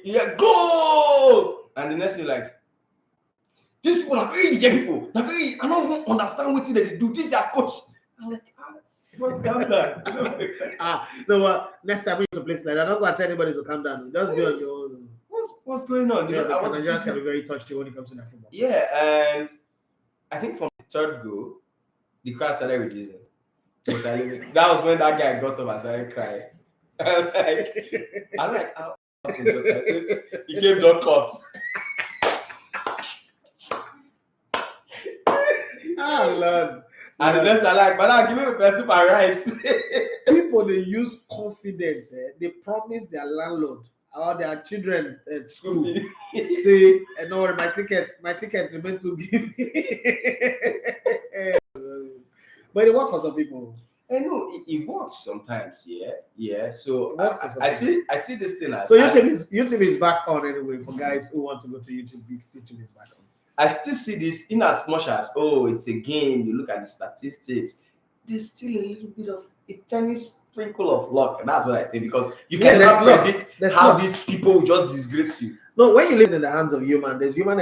You get goal, and the next thing like, these people are very young people. Like, hey, I don't even understand what they do. This is their coach. I'm like, what's calm down? No, next time we need to play like that, I'm not going to tell anybody to calm down. Just be on your own. What's going on? Yeah, Nigerians can be very touchy when it comes to that football. Yeah, and I think from the third goal, the crowd started reducing. That was when that guy got up and started crying. I'm like, how? He gave no cut. Lord. And the next I like, but I'll give me a soup and rice. People, they use confidence. They promise their landlord or their children at school. Say, no, my ticket remain to give me. But it works for some people. I know it works sometimes, yeah. So I see this thing as so YouTube is back on anyway for guys who want to go to YouTube. YouTube is back on. I still see this in as much as it's a game. You look at the statistics. There's still a little bit of a tiny sprinkle of luck, and that's what I think because you cannot predict how these people just disgrace you. No, when you live in the hands of human, there's human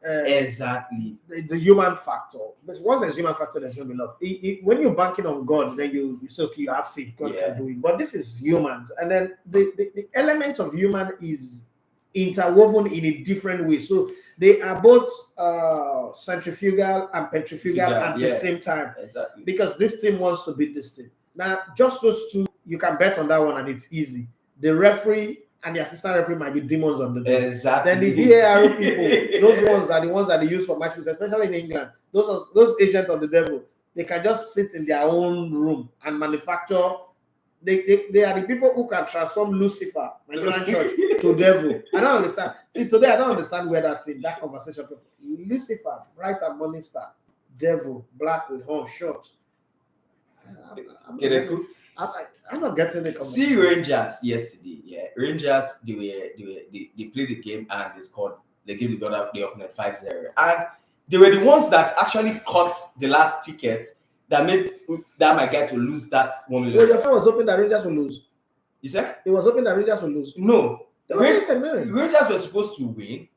exactly the human factor. But once there's human factor, there's gonna be luck. When you're banking on God, then you say okay, you have faith, God can do it. But this is humans, and then the element of human is interwoven in a different way. So they are both centrifugal and petrifugal at the same time. Exactly. Because this team wants to beat this team. Now, just those two, you can bet on that one, and it's easy. The referee and the assistant referee might be demons on the day. Exactly. Then the VAR people, those ones are the ones that they use for matches, especially in England. Those agents of the devil, they can just sit in their own room and manufacture. They are the people who can transform Lucifer, Nigerian church, to devil. I don't understand. See, today I don't understand where that's in that conversation. Lucifer, bright and morning star, devil, black with horn, short. I'm not getting it. See Rangers yesterday. Yeah, Rangers they played the game and they scored. They gave the opponent 5-0, and they were the ones that actually caught the last ticket that made that my guy to lose that 1 million. Well, your friend was hoping that Rangers will lose. You said? He was hoping that Rangers will lose. No. Rangers were supposed to win.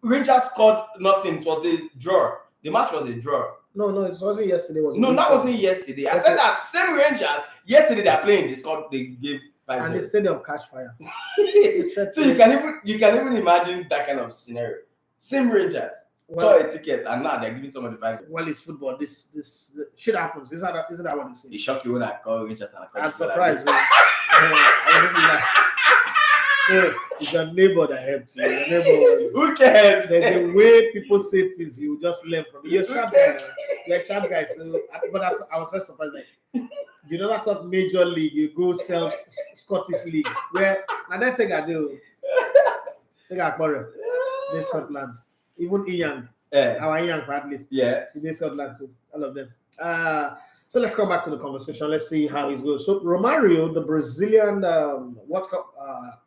Rangers scored nothing. It was a draw. The match was a draw. No, it wasn't yesterday. That wasn't yesterday. I said that same Rangers, yesterday they are playing. They gave 5-0. And the stadium catch fire. So you can even imagine that kind of scenario. Same Rangers. Saw a ticket and now they're giving somebody 5. Well, it's football. This shit happens. Isn't that what they say? It shocked you when I call Rangers and I call I'm surprised. It's your neighbor that helped you. Your neighbor who cares? There's a way people say things you just learn from. You're sharp guys. So, but I was very surprised. Like, you never talk major league. You go sell Scottish league. Where and then take a quarrel. This Scotland. Even Ian, our Ian at least. Yeah. She did Scotland too. All of them. So let's come back to the conversation. Let's see how it goes. So Romario, the Brazilian World Cup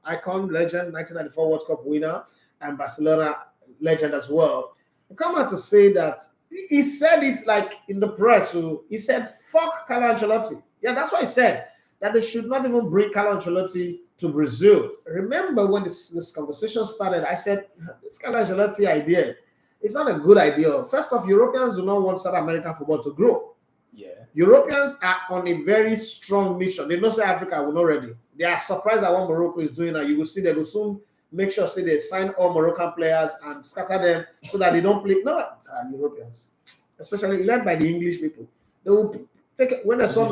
icon, legend, 1994 World Cup winner, and Barcelona legend as well, he come out to say that he said it like in the press. So he said, "Fuck Carlo Ancelotti." Yeah, that's what he said. That they should not even bring Carlo Ancelotti to Brazil. Remember when this conversation started, I said, this Carlo Ancelotti idea, it's not a good idea. First off, Europeans do not want South American football to grow. Yeah. Europeans are on a very strong mission. They know South Africa will not ready. They are surprised at what Morocco is doing now. You will see they will soon make sure they sign all Moroccan players and scatter them so that they don't play. No, Europeans, especially led by the English people. They will take it when they saw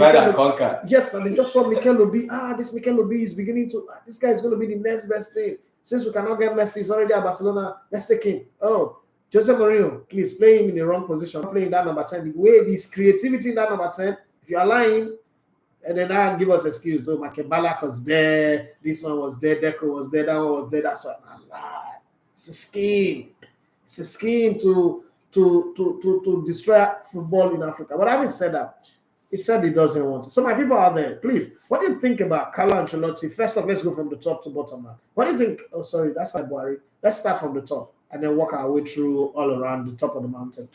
yes, and they just saw Mikel Obi. This Mikel Obi is beginning to. This guy is going to be the next best thing. Since we cannot get Messi, he's already at Barcelona. Let's take him. Oh, Jose Mourinho, please play him in the wrong position. Playing that number 10. The way this creativity in that number 10. If you are lying, and then now give us excuse. So Makebala was there. This one was there. Deco was there. That one was there. That's why I'm lying. It's a scheme. It's a scheme to destroy football in Africa. But having said that, he said he doesn't want it. So my people out there, please, what do you think about Carlo Ancelotti? First off, let's go from the top to bottom. Man. What do you think? Oh, sorry, that's Buhari. Let's start from the top and then work our way through all around the top of the mountain.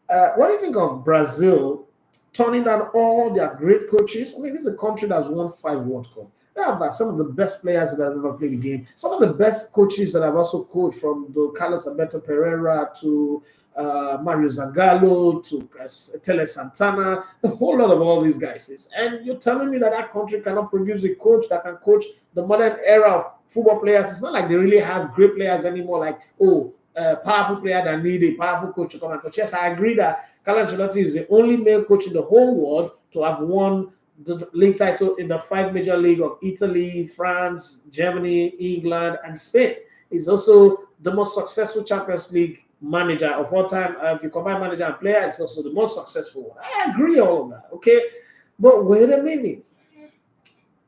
What do you think of Brazil turning down all their great coaches? I mean, this is a country that's won 5 World Cups. Yeah, some of the best players that have ever played the game. Some of the best coaches that I've also coached, from the Carlos Alberto Pereira to Mario Zagallo to Tele Santana, a whole lot of all these guys. And you're telling me that that country cannot produce a coach that can coach the modern era of football players? It's not like they really have great players anymore, like, powerful player that need a powerful coach to come and coach. Yes, I agree that Carlo Ancelotti is the only male coach in the whole world to have won the league title in the 5 major leagues of Italy, France, Germany, England, and Spain. He's also the most successful Champions League manager of all time. If you combine manager and player, it's also the most successful one. I agree all of that, okay? But wait a minute.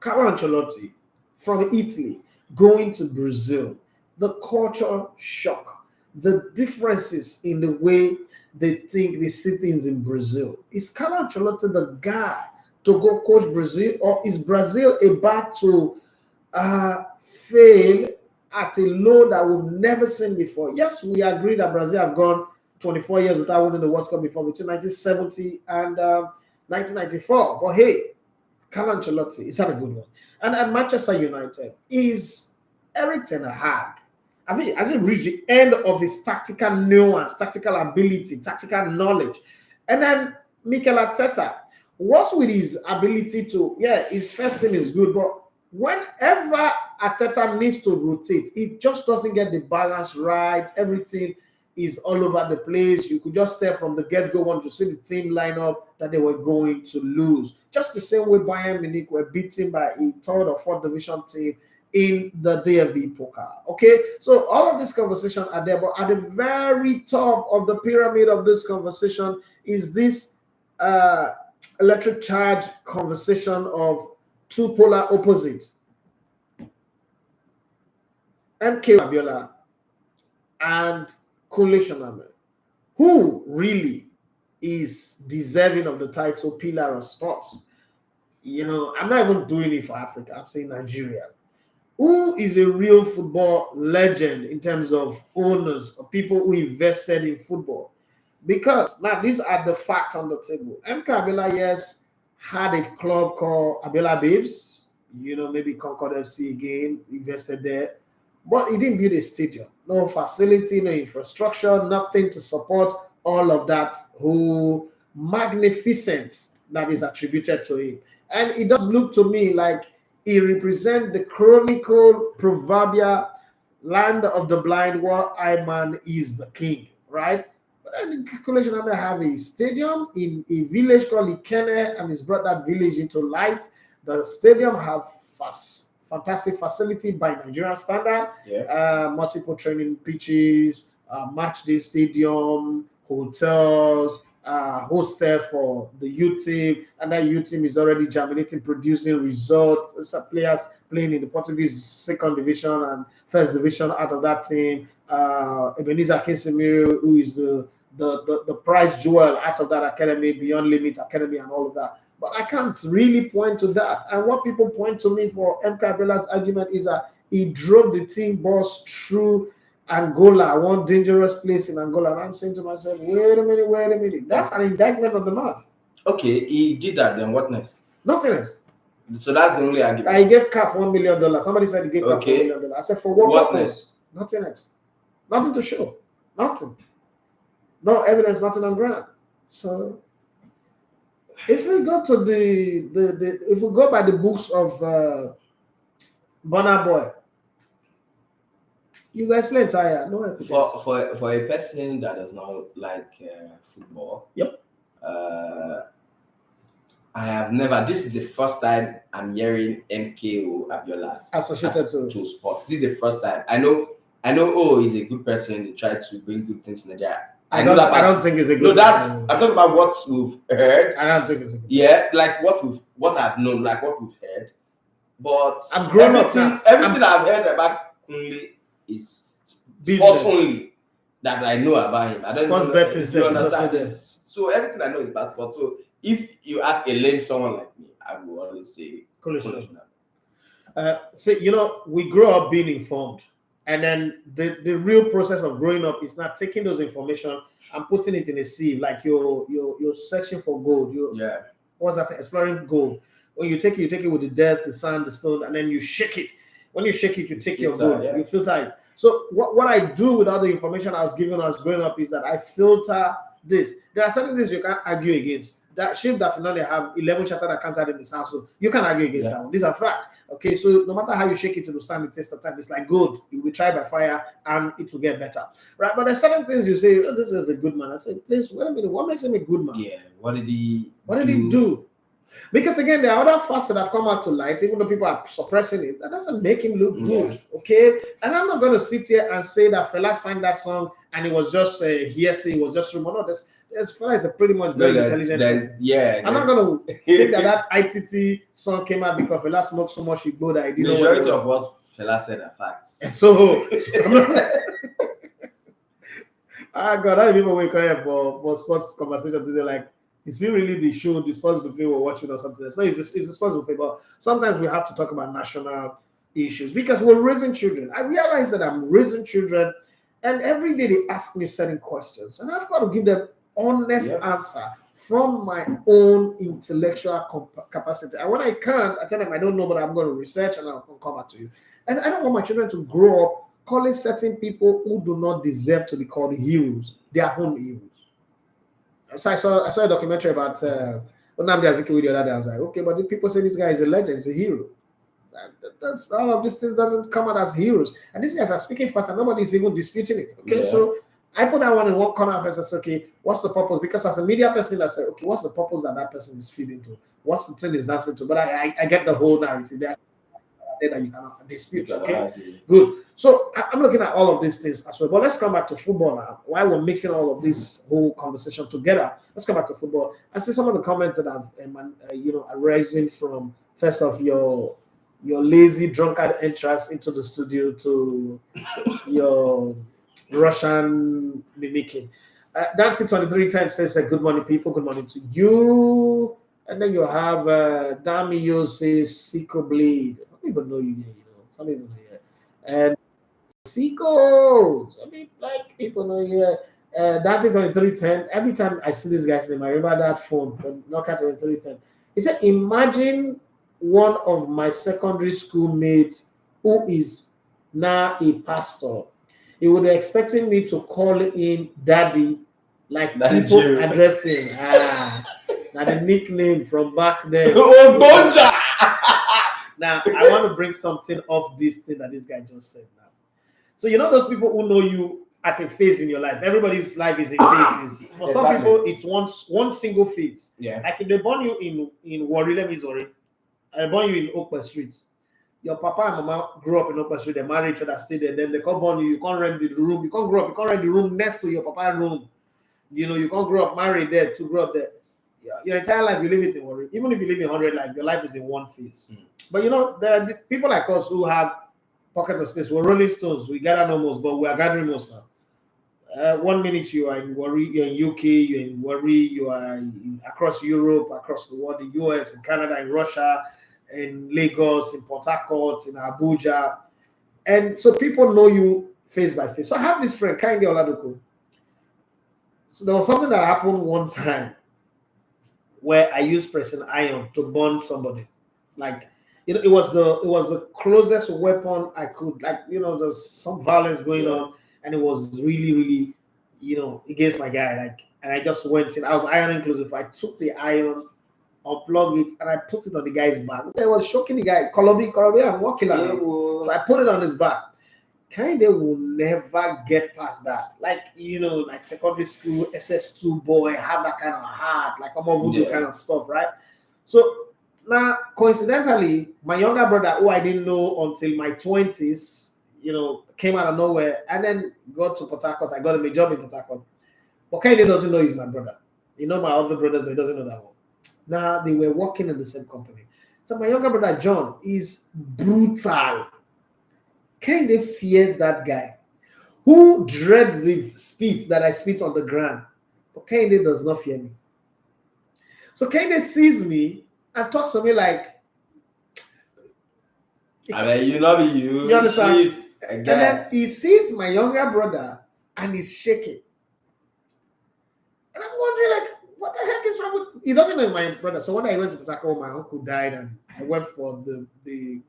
Carlo Ancelotti from Italy going to Brazil, the culture shock, the differences in the way they think, they see things in Brazil. Is Carlo Ancelotti the guy to go coach Brazil, or is Brazil about to fail at a low that we've never seen before? Yes, we agree that Brazil have gone 24 years without winning the World Cup before, between 1970 and 1994. But hey, Carlo Ancelotti is had a good one. And at Manchester United, is Eric Ten Hag, I think, has he reached the end of his tactical nuance, tactical ability, tactical knowledge? And then Mikel Arteta, what's with his ability to, his first team is good, but whenever Arteta needs to rotate, it just doesn't get the balance right. Everything is all over the place. You could just tell from the get-go, once you see the team lineup, that they were going to lose. Just the same way Bayern Munich were beaten by a 3rd or 4th division team in the DFB Pokal. Okay, so all of these conversations are there, but at the very top of the pyramid of this conversation is this electric charge conversation of two polar opposites, MK Abiola and Kunle Shoname. Who really is deserving of the title pillar of sports? You know, I'm not even doing it for Africa. I'm saying Nigeria. Who is a real football legend in terms of owners or people who invested in football? Because now these are the facts on the table. MK Abiola, yes, had a club called Abiola Babes, maybe Concord FC again, invested there. But he didn't build a stadium. No facility, no infrastructure, nothing to support all of that whole magnificence that is attributed to him. And it does look to me like he represents the chronicle proverbial land of the blind where Iman is the king, right? But then in calculation, I may have a stadium in a village called Ikene, and he's brought that village into light. The stadium have fantastic facility by Nigerian standard, multiple training pitches, match day stadium, hotels, hostel for the youth team, and that youth team is already germinating, producing results. Players playing in the Portuguese 2nd division and 1st division out of that team. Ebenezer Kesemiro, who is the prize jewel out of that academy, Beyond Limit Academy, and all of that. But I can't really point to that. And what people point to me for MK Abiola's argument is that he drove the team bus through Angola, one dangerous place in Angola. And I'm saying to myself, wait a minute. That's an indictment of the man. Okay, he did that, then what next? Nothing else. So that's the only argument. He gave CAF $1 million. Somebody said he gave CAF $1 million. I said, for what purpose? Nothing else. Nothing to show. Nothing. No evidence, nothing on ground. So if we go to if we go by the books of Burna Boy, you guys play entire no evidence. For a person that does not like football. Yep. I have never. This is the first time I'm hearing MKO Abiola associated to sports. This is the first time. I know. Oh, he's a good person. He tried to bring good things to Nigeria. I don't think it's a good. No, I'm talking about what we've heard. I don't think it's a good. Yeah, like what I've known, like what we've heard. But I'm grown up now. Everything I've heard about Kunle is sports only that I know about him. I don't sports betting. You understand this? So everything I know is about sports. So if you ask a lame someone like me, I will always say Kunle. So we grow up being informed. And then the real process of growing up is not taking those information and putting it in a sieve, like you're searching for gold. What's that? Exploring gold. When you take it with the dirt, the sand, the stone, and then you shake it. When you shake it, you take your Filter, good, yeah. you filter it. So what I do with all the information I was given when I was growing up is that I filter this. There are certain things you can't argue against. That Chief Dafinale have 11 chartered accountants in his household. You can argue against that one. These are facts. Okay, so no matter how you shake it, it will stand the test of time. It's like gold. You will try by fire and it will get better. Right? But there's certain things you say, oh, this is a good man. I say, please, wait a minute, what makes him a good man? Yeah. What did he do? Because again, there are other facts that have come out to light, even though people are suppressing it. That doesn't make him look good, okay? And I'm not going to sit here and say that Fela sang that song and it was just a hearsay, it was just rumor. No, Fela is a pretty much very intelligent person. I'm not going to think that ITT song came out because Fela smoked so much Igbo that I didn't know. Majority of what Fela said are facts. And so I'm not. God, how do people wake up for sports conversation today? Like, is it really the show, the sports buffet we're watching or something else? No, it's the sports buffet, but sometimes we have to talk about national issues because we're raising children. I realize that I'm raising children, and every day they ask me certain questions, and I've got to give them honest answer from my own intellectual capacity. And when I can't, I tell them I don't know, but I'm going to research and I'll come back to you. And I don't want my children to grow up calling certain people who do not deserve to be called heroes, their own heroes. So I saw a documentary about Nnamdi Azikiwe the other day. I was like, okay, but the people say this guy is a legend, he's a hero. That's all of these things doesn't come out as heroes. And these guys are speaking fact and nobody's even disputing it. Okay, so I put that one in one corner and I said, okay, what's the purpose? Because as a media person, I said, okay, what's the purpose that person is feeding to? What's the thing is dancing to? But I get the whole narrative. There's that you cannot dispute. Okay, good. So I'm looking at all of these things as well. But let's come back to football now. While we're mixing all of this whole conversation together, let's come back to football. I see some of the comments that have, arising from first of your lazy drunkard entrance into the studio to your Russian mimicking. Dante 2310 says, "Good morning, people. Good morning to you." And then you have Damio says, "Siko Blade." I don't even know you here, Some people know you here. And Siko, people know you here. Dante 2310. Every time I see this guy's name, I remember that phone from Nokia 2310. He said, "Imagine one of my secondary school mates who is now a pastor. He would be expecting me to call him daddy, like that people addressing. Now the nickname from back then." Oh, Bonja! Now I want to bring something off this thing that this guy just said now. So those people who know you at a phase in your life. Everybody's life is in phases. For some people, it's one single phase. Yeah. Like if they born you in Warri, Missouri, and they born you in Oakwood Street. Your papa and mama grew up in Oakwood Street, they married each other, stayed there, then they come born you can't rent the room, you can't grow up, you can't rent the room next to your papa's room. You can't grow up married there, to grow up there. Your entire life you live it in Warri. Even if you live in 100 life, your life is in one phase. But there are people like us who have pocket of space. We're Rolling Stones, we gather no most, but we are gathering most now. 1 minute you are in Warri, you're in UK, you're in Warri, you are across Europe, across the world, the US, in Canada, in Russia, in Lagos, in Port Harcourt, in Abuja. And so people know you face by face. So I have this friend, Kainde Oladuko. So there was something that happened one time where I used pressing iron to burn somebody. It was the closest weapon I could, there's some violence going on, and it was really, really, against my guy. And I just went in. I was ironing clothes before. I took the iron, unplug it, and I put it on the guy's back. I was shocking the guy. Kolobi, I'm walking around. So I put it on his back. Kainde will never get past that. Like secondary school, SS2 boy, have that kind of heart, like voodoo kind of stuff, right? So now, coincidentally, my younger brother, who I didn't know until my 20s, came out of nowhere and then got to Port Harcourt. I got him a job in Port Harcourt. But Kainde doesn't know he's my brother. My other brothers, but he doesn't know that one. Now, they were working in the same company. So my younger brother, John, is brutal. Kainde fears that guy who dread the spit that I spit on the ground. But Kainde does not fear me. So Kainde sees me and talks to me like, you understand? And then he sees my younger brother and he's shaking. And I'm wondering, what the heck is wrong with he doesn't know my brother. So when I went to Potako, my uncle died, and I went for the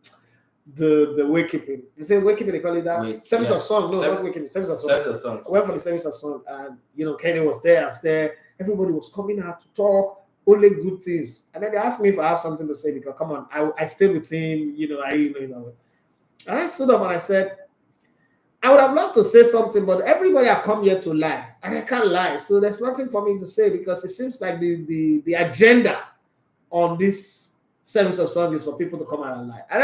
wakekeeping. You say wakekeeping, they call it that? Service of song. No, not wakekeeping, service of song. Service of songs. I went for the service of song, and Kenny was there, I was there. Everybody was coming out to talk, only good things. And then they asked me if I have something to say, because come on, I stayed with him, I really know. And I stood up and I said, I would have loved to say something, but everybody have come here to lie, and I can't lie. So there's nothing for me to say, because it seems like the agenda on this service of song is for people to come out and lie. I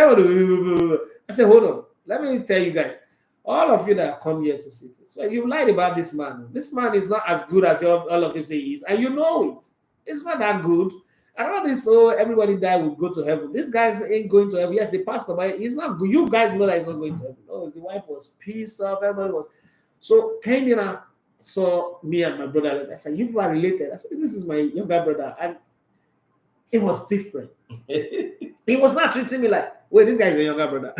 said, hold on, let me tell you guys, all of you that have come here to see this, well, you lied about this man. This man is not as good as all of you say he is, and you know it. It's not that good. And all this, everybody died will go to heaven. This guy ain't going to heaven. Yes, he passed away. He's not good. You guys know that he's not going to heaven. No, the wife was pissed off. Everybody was. So Kenya saw me and my brother. I said, you are related. I said, this is my younger brother. And it was different. He was not treating me like, wait, this guy is a younger brother.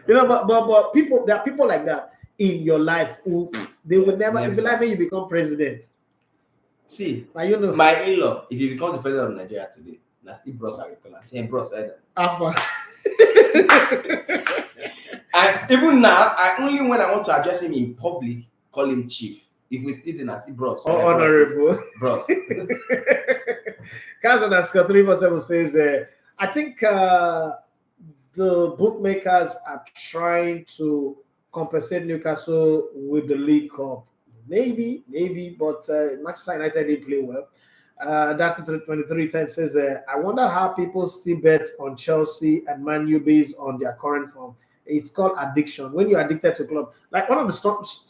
But people, there are people like that in your life who they will never, if you like me, you become president. See, my in-law, if he becomes the president of Nigeria today, that's still Bros Agricola. Say, Bros, and even now, when I want to address him in public, call him chief. If we still in, I see Bros. Honorable. Bros. Kazan 347 says, I think the bookmakers are trying to compensate Newcastle with the League Cup. Maybe, but Manchester United didn't play well. That 2310 says, I wonder how people still bet on Chelsea and Man U based on their current form. It's called addiction. When you're addicted to a club, like one of the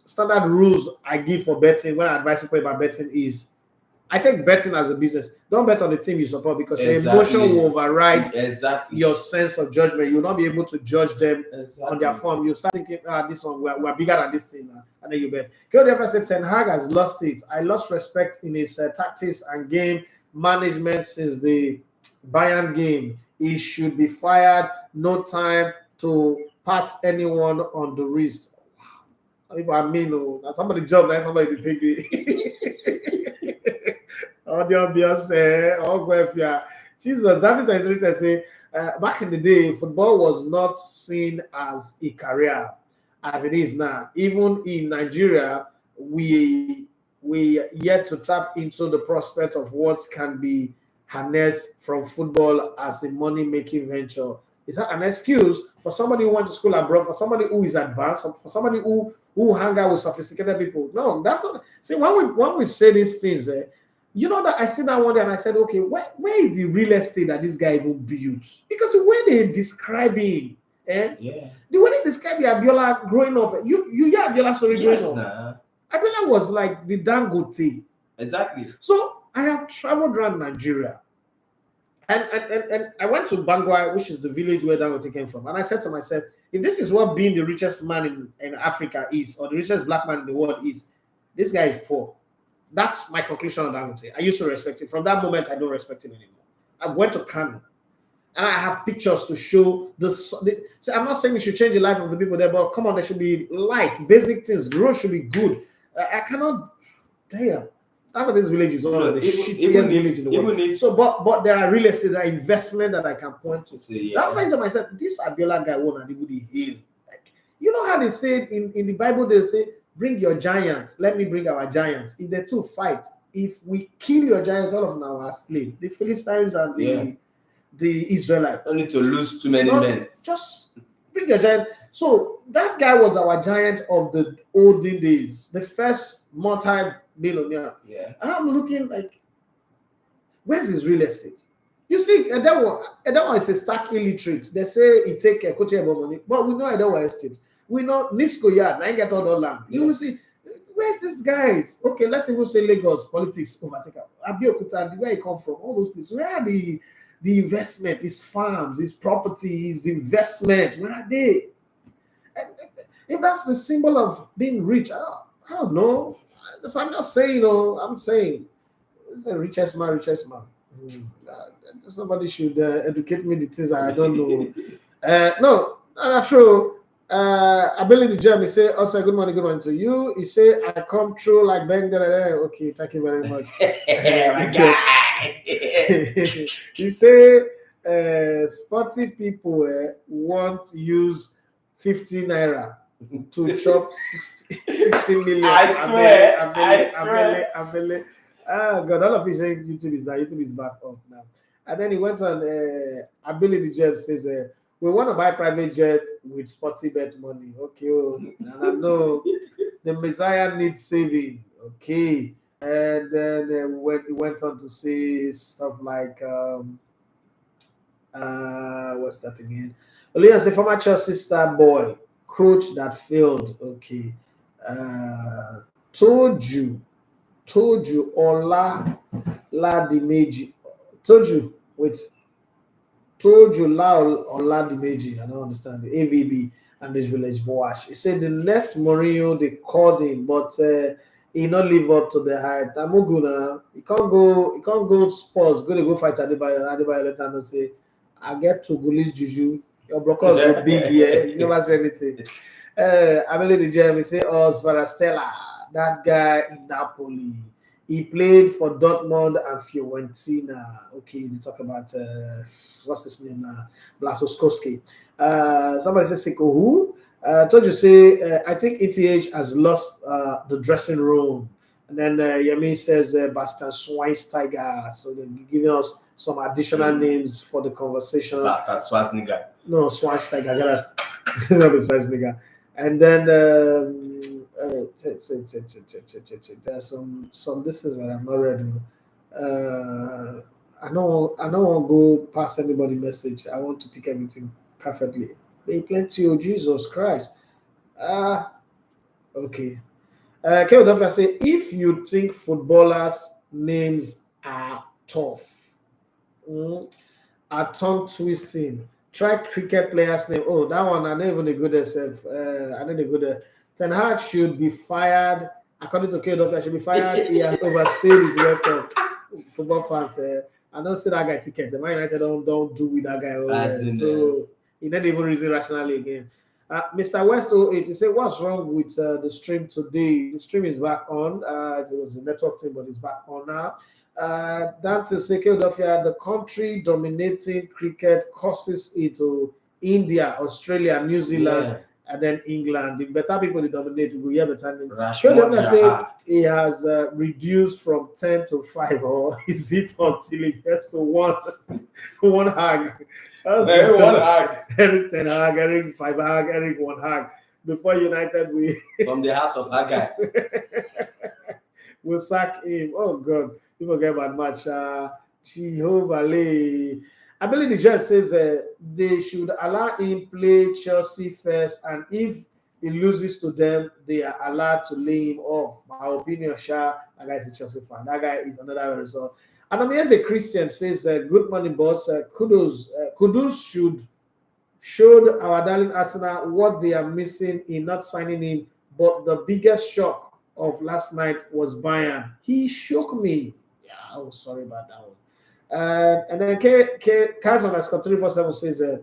standard rules I give for betting when I advise people about betting is, I take betting as a business. Don't bet on the team you support, because your emotion will override your sense of judgment. You'll not be able to judge them on their form. You start thinking, this one, we're bigger than this team, and then you bet. KODF said Ten Hag has lost it. I lost respect in his tactics and game management since the Bayern game. He should be fired. No time to pat anyone on the wrist. I mean, somebody job, like somebody to take it. Jesus, that 23 say back in the day, football was not seen as a career as it is now. Even in Nigeria, we yet to tap into the prospect of what can be harnessed from football as a money-making venture. Is that an excuse for somebody who went to school abroad, for somebody who is advanced, for somebody who hang out with sophisticated people? No, that's not. See, when we say these things, that I sit down one day and I said, okay, where is the real estate that this guy even built? Because the way they describe him, the way they describe Abiola growing up, you hear Abiola's story growing up. Abiola was like the Dangote. Exactly. So I have traveled around Nigeria. And I went to Bangui, which is the village where Dangote came from. And I said to myself, if this is what being the richest man in Africa is, or the richest black man in the world is, this guy is poor. That's my conclusion on Dangote. I used to respect him. From that moment, I don't respect him anymore. I went to Kano, and I have pictures to show so I'm not saying we should change the life of the people there, but come on, there should be light, basic things. Road should be good. I cannot. Damn. This village is one of the shittiest village in the world. So, but there are real estate, there are investment that I can point to. I'm saying to myself, this Abiola guy won't even heal. Like, you know how they say in the Bible, they say, bring your giants, let me bring our giants. If the two fight, if we kill your giants, all of them are slaves. The Philistines and the Israelites. Don't need to lose too many men. Just bring your giant. So that guy was our giant of the olden days, the first multi-billionaire. Yeah. And I'm looking like, where's his real estate? You see, that one is a stark illiterate. They say he take a coachable money, but we know that one estate. We know Nisco Yard, I get all the land. You will see, where's this guys? Okay, let's even say Lagos politics overtake Abeokuta, where he come from, all those places. Where are the investment, his farms, his properties, investment? Where are they? And if that's the symbol of being rich, I don't know. So I'm not saying, I'm saying it's the richest man. Somebody should educate me the things I don't know. No, not true. Ability Gem, he say, also good morning to you. He say, I come through like bang. Okay, thank you very much. My guy. He say, sporty people want to use 50 naira to chop 60 million. I swear. Ah, God, all of you saying YouTube is back up now. And then he went on, Ability Gem says, we want to buy private jet with sporty bet money. Okay, and I know the Messiah needs saving. Okay. And then he went on to say stuff like, what's that again? Williams, a former Chelsea star boy, coach that failed. Okay. Told you, Ola Ladimeji. Told you, wait. Told you Ola Dimeji. I don't understand the AVB and this village Boash. He said the next Mourinho they called him, but he not live up to the hype. Namuguna, he can't go Spurs, go fight Adebayo later and say, I get to Gulis Juju. Your brokers go big here. You never say anything. Abele the Gem, he say, Svarastella, that guy in Napoli. He played for Dortmund and Fiorentina. Okay, they talk about what's his name now? Blasoskowski. Somebody says Seko who? Told you say I think ETH has lost the dressing room. And then Yemi says Bastian Schweinsteiger. So they're giving us some additional names for the conversation. Bastard Schwarzenegger. No, Schweinsteiger. Get that. Not Schweinsteiger. And then there's some this is that I'm not ready. I don't want to go past anybody message. I want to pick everything perfectly. They plenty of Jesus Christ. Okay. Keodofia say if you think footballers' names are tough, are tongue twisting, try cricket players' name. Oh, that one I don't even a good self. I know the good. Ten Hag should be fired. According to Keodofia, should be fired. He has overstayed his record. Football fans, I don't see that guy ticket. The Man United don't do with that guy. So he not even reason rationally again. Mr. West 08, he said, what's wrong with the stream today? The stream is back on. It was a network thing, but it's back on now. Dante Sekeodofia, the country dominating cricket causes it to India, Australia, New Zealand, and then England. The better people they dominate, we hear better than Sekeodofia say he has reduced from 10 to 5, or is it until it gets to one hag? Okay, one hag. Eric 10 hag, Eric 5 hag, Eric 1 hag. Before United, we from the house of that guy. We'll sack him. Oh God, people get bad match. Jehovah. I believe the judge says they should allow him play Chelsea first, and if he loses to them, they are allowed to lay him off. My opinion, that guy is a Chelsea fan. That guy is another result. And I mean, as a Christian says, good morning, boss. Kudos showed our darling Arsenal what they are missing in not signing him. But the biggest shock of last night was Bayern. He shook me. Yeah, I was sorry about that one. And then Kazan as 347 says,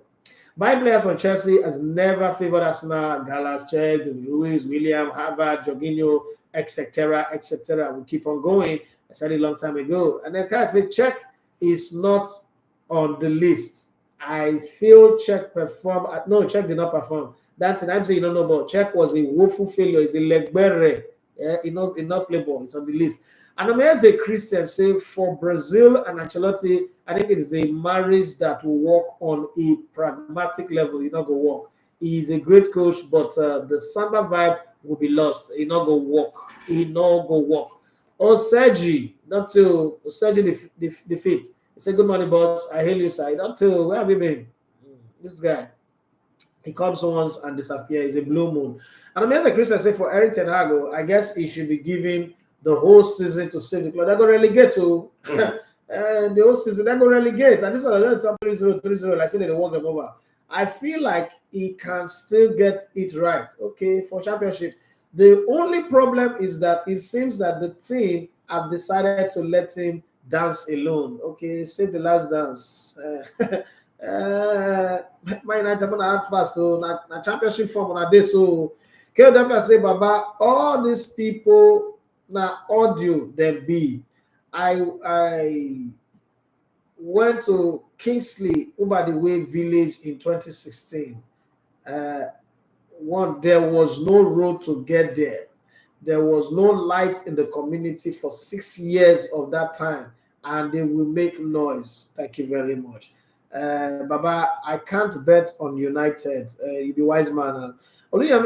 my players from Chelsea has never favored Arsenal. Gallas, Chek, Luis, William, Harvard, Jorginho, etc., etc. We keep on going. I said it a long time ago. And then Kaz said, Czech is not on the list. I feel Czech performed. No, Czech did not perform. That's an I'm saying you don't know about. Czech was a woeful failure. It's a leg bearer. He not play ball. It's on the list. And I mean, as a Christian, say for Brazil and Ancelotti, I think it is a marriage that will work on a pragmatic level. He's not going to work. He's a great coach, but the Samba vibe will be lost. He's not going to work. He not going to work. Oh, Sergi, not to Sergi defeat. He said, good morning, boss. I hail you, sir. Not to, where have you been? This guy. He comes once and disappears. He's a blue moon. And I mean, as a Christian, say for Eric Ten Hag, I guess he should be given the whole season to save the club. They're going to relegate to the whole season. They're going to relegate. And this is the top 3-0. Like I said, they walk them over. I feel like he can still get it right. Okay, for championship. The only problem is that it seems that the team have decided to let him dance alone. Okay, save the last dance. My United I'm gonna add fast so na championship form on a day so KOF say Baba all these people na audio them be I went to Kingsley over the Way village in 2016. There was no road to get there. There was no light in the community for 6 years of that time, and they will make noise. Thank you very much. Baba, I can't bet on United. You be wise man.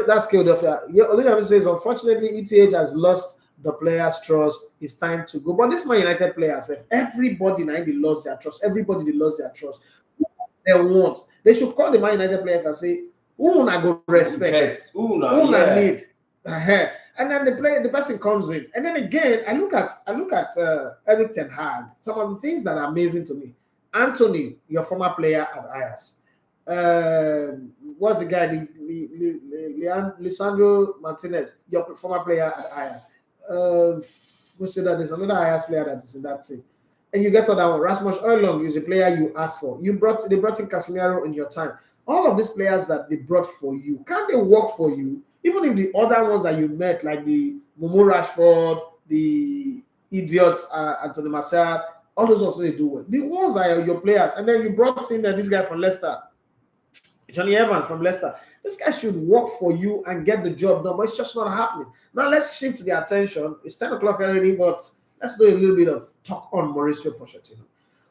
That's Philadelphia. Yeah, Oluyami says, unfortunately, ETH has lost the players' trust. It's time to go. But this Man United players, everybody now they lost their trust. Everybody they lost their trust. They want. They should call the Man United players and say, who na go respect? Who na need? And then the person comes in, and then again, I look at Eric Ten Hag. Some of the things that are amazing to me. Anthony, your former player at Ajax. What's the guy? Lisandro Martinez, your former player at Ajax. We say that there's another Ajax player that is in that team. And you get to that one. Rasmus Højlund is a player you asked for. They brought in Casemiro in your time. All of these players that they brought for you, can they work for you? Even if the other ones that you met, like the Momo Rashford, the idiots, Anthony Martial, all those also they do well. The ones that are your players, and then you brought in this guy from Leicester, Johnny Evans from Leicester. This guy should work for you and get the job done, but it's just not happening. Now let's shift the attention. It's 10 o'clock already, but let's do a little bit of talk on Mauricio Pochettino.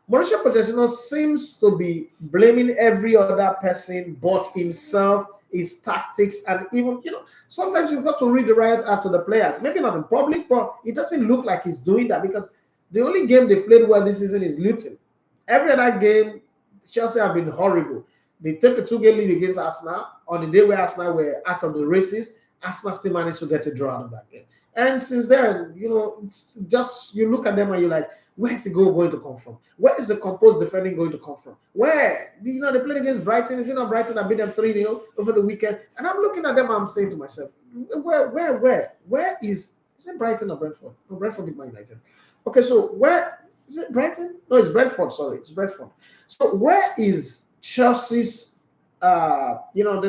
Mauricio Pochettino seems to be blaming every other person but himself, his tactics, and even, sometimes you've got to read the riot out to the players. Maybe not in public, but it doesn't look like he's doing that because the only game they played well this season is Luton. Every other game, Chelsea have been horrible. They took a 2-game lead against Arsenal on the day where Arsenal were out of the races. Arsenal still managed to get a draw out of that game. And since then, it's just, you look at them and you're like, where is the goal going to come from? Where is the composed defending going to come from? Where? They played against Brighton. Is it not Brighton that beat them 3-0 over the weekend? And I'm looking at them and I'm saying to myself, where is it Brighton or Brentford? No, Brentford beat Man United. Okay, so where is it Brighton? No, it's Brentford. Sorry, it's Brentford. So where is Chelsea's, they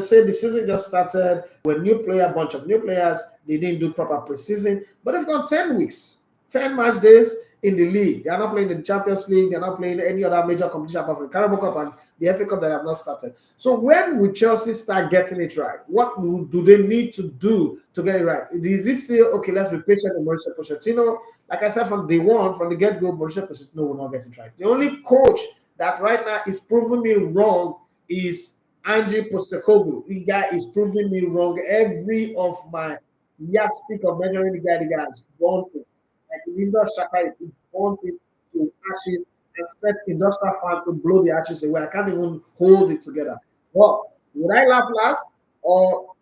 say the season just started with bunch of new players. They didn't do proper preseason, but they've got 10 weeks, 10 match days in the league. They are not playing in the Champions League. They're not playing any other major competition apart from the Carabao Cup and the FA Cup that have not started. So when will Chelsea start getting it right? What do they need to do to get it right? Is this still, okay, let's be patient with Mauricio Pochettino? Like I said from day one, from the get-go, Mauricio Pochettino will not get it right. The only coach that right now is proving me wrong is Ange Postecoglou. The guy is proving me wrong. Every of my yardstick of measuring the guy has burnt it. Like Linda Shaka is burnt it to ashes and set industrial farm to blow the ashes away. I can't even hold it together. Well, would I laugh last? Or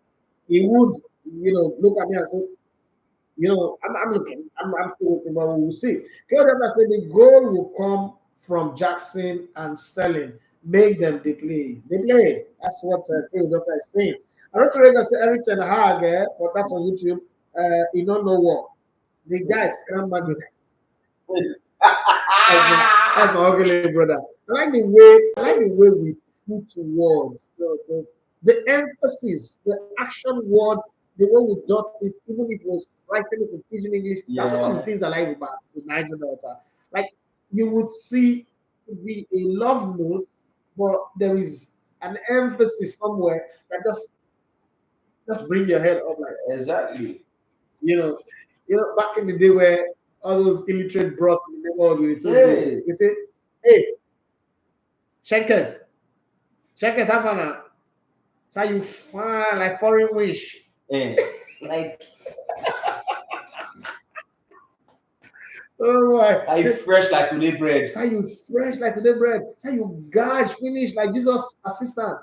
he would, look at me and say, I'm looking. I'm still waiting, but we'll see. KOF said the goal will come from Jackson and Sterling. Make them they play. They play. That's what KOF is saying. I don't know if Eric Ten Hag, but that's on YouTube. You don't know what. The guy scam money. That's my ugly brother. I like the way we put towards the emphasis, the action word, the way we dot it, even if it was writing it in pidgin English. That's one of the things I like about the Niger Delta. Like you would see it be a love note, but there is an emphasis somewhere that just bring your head up like exactly. Back in the day where all those illiterate bros in the neighborhood they say, hey, Shankers, Havana. So you fine like foreign wish. Like oh boy. Are you fresh like today bread? How you fresh like today bread? How you gouge finish like Jesus assistant?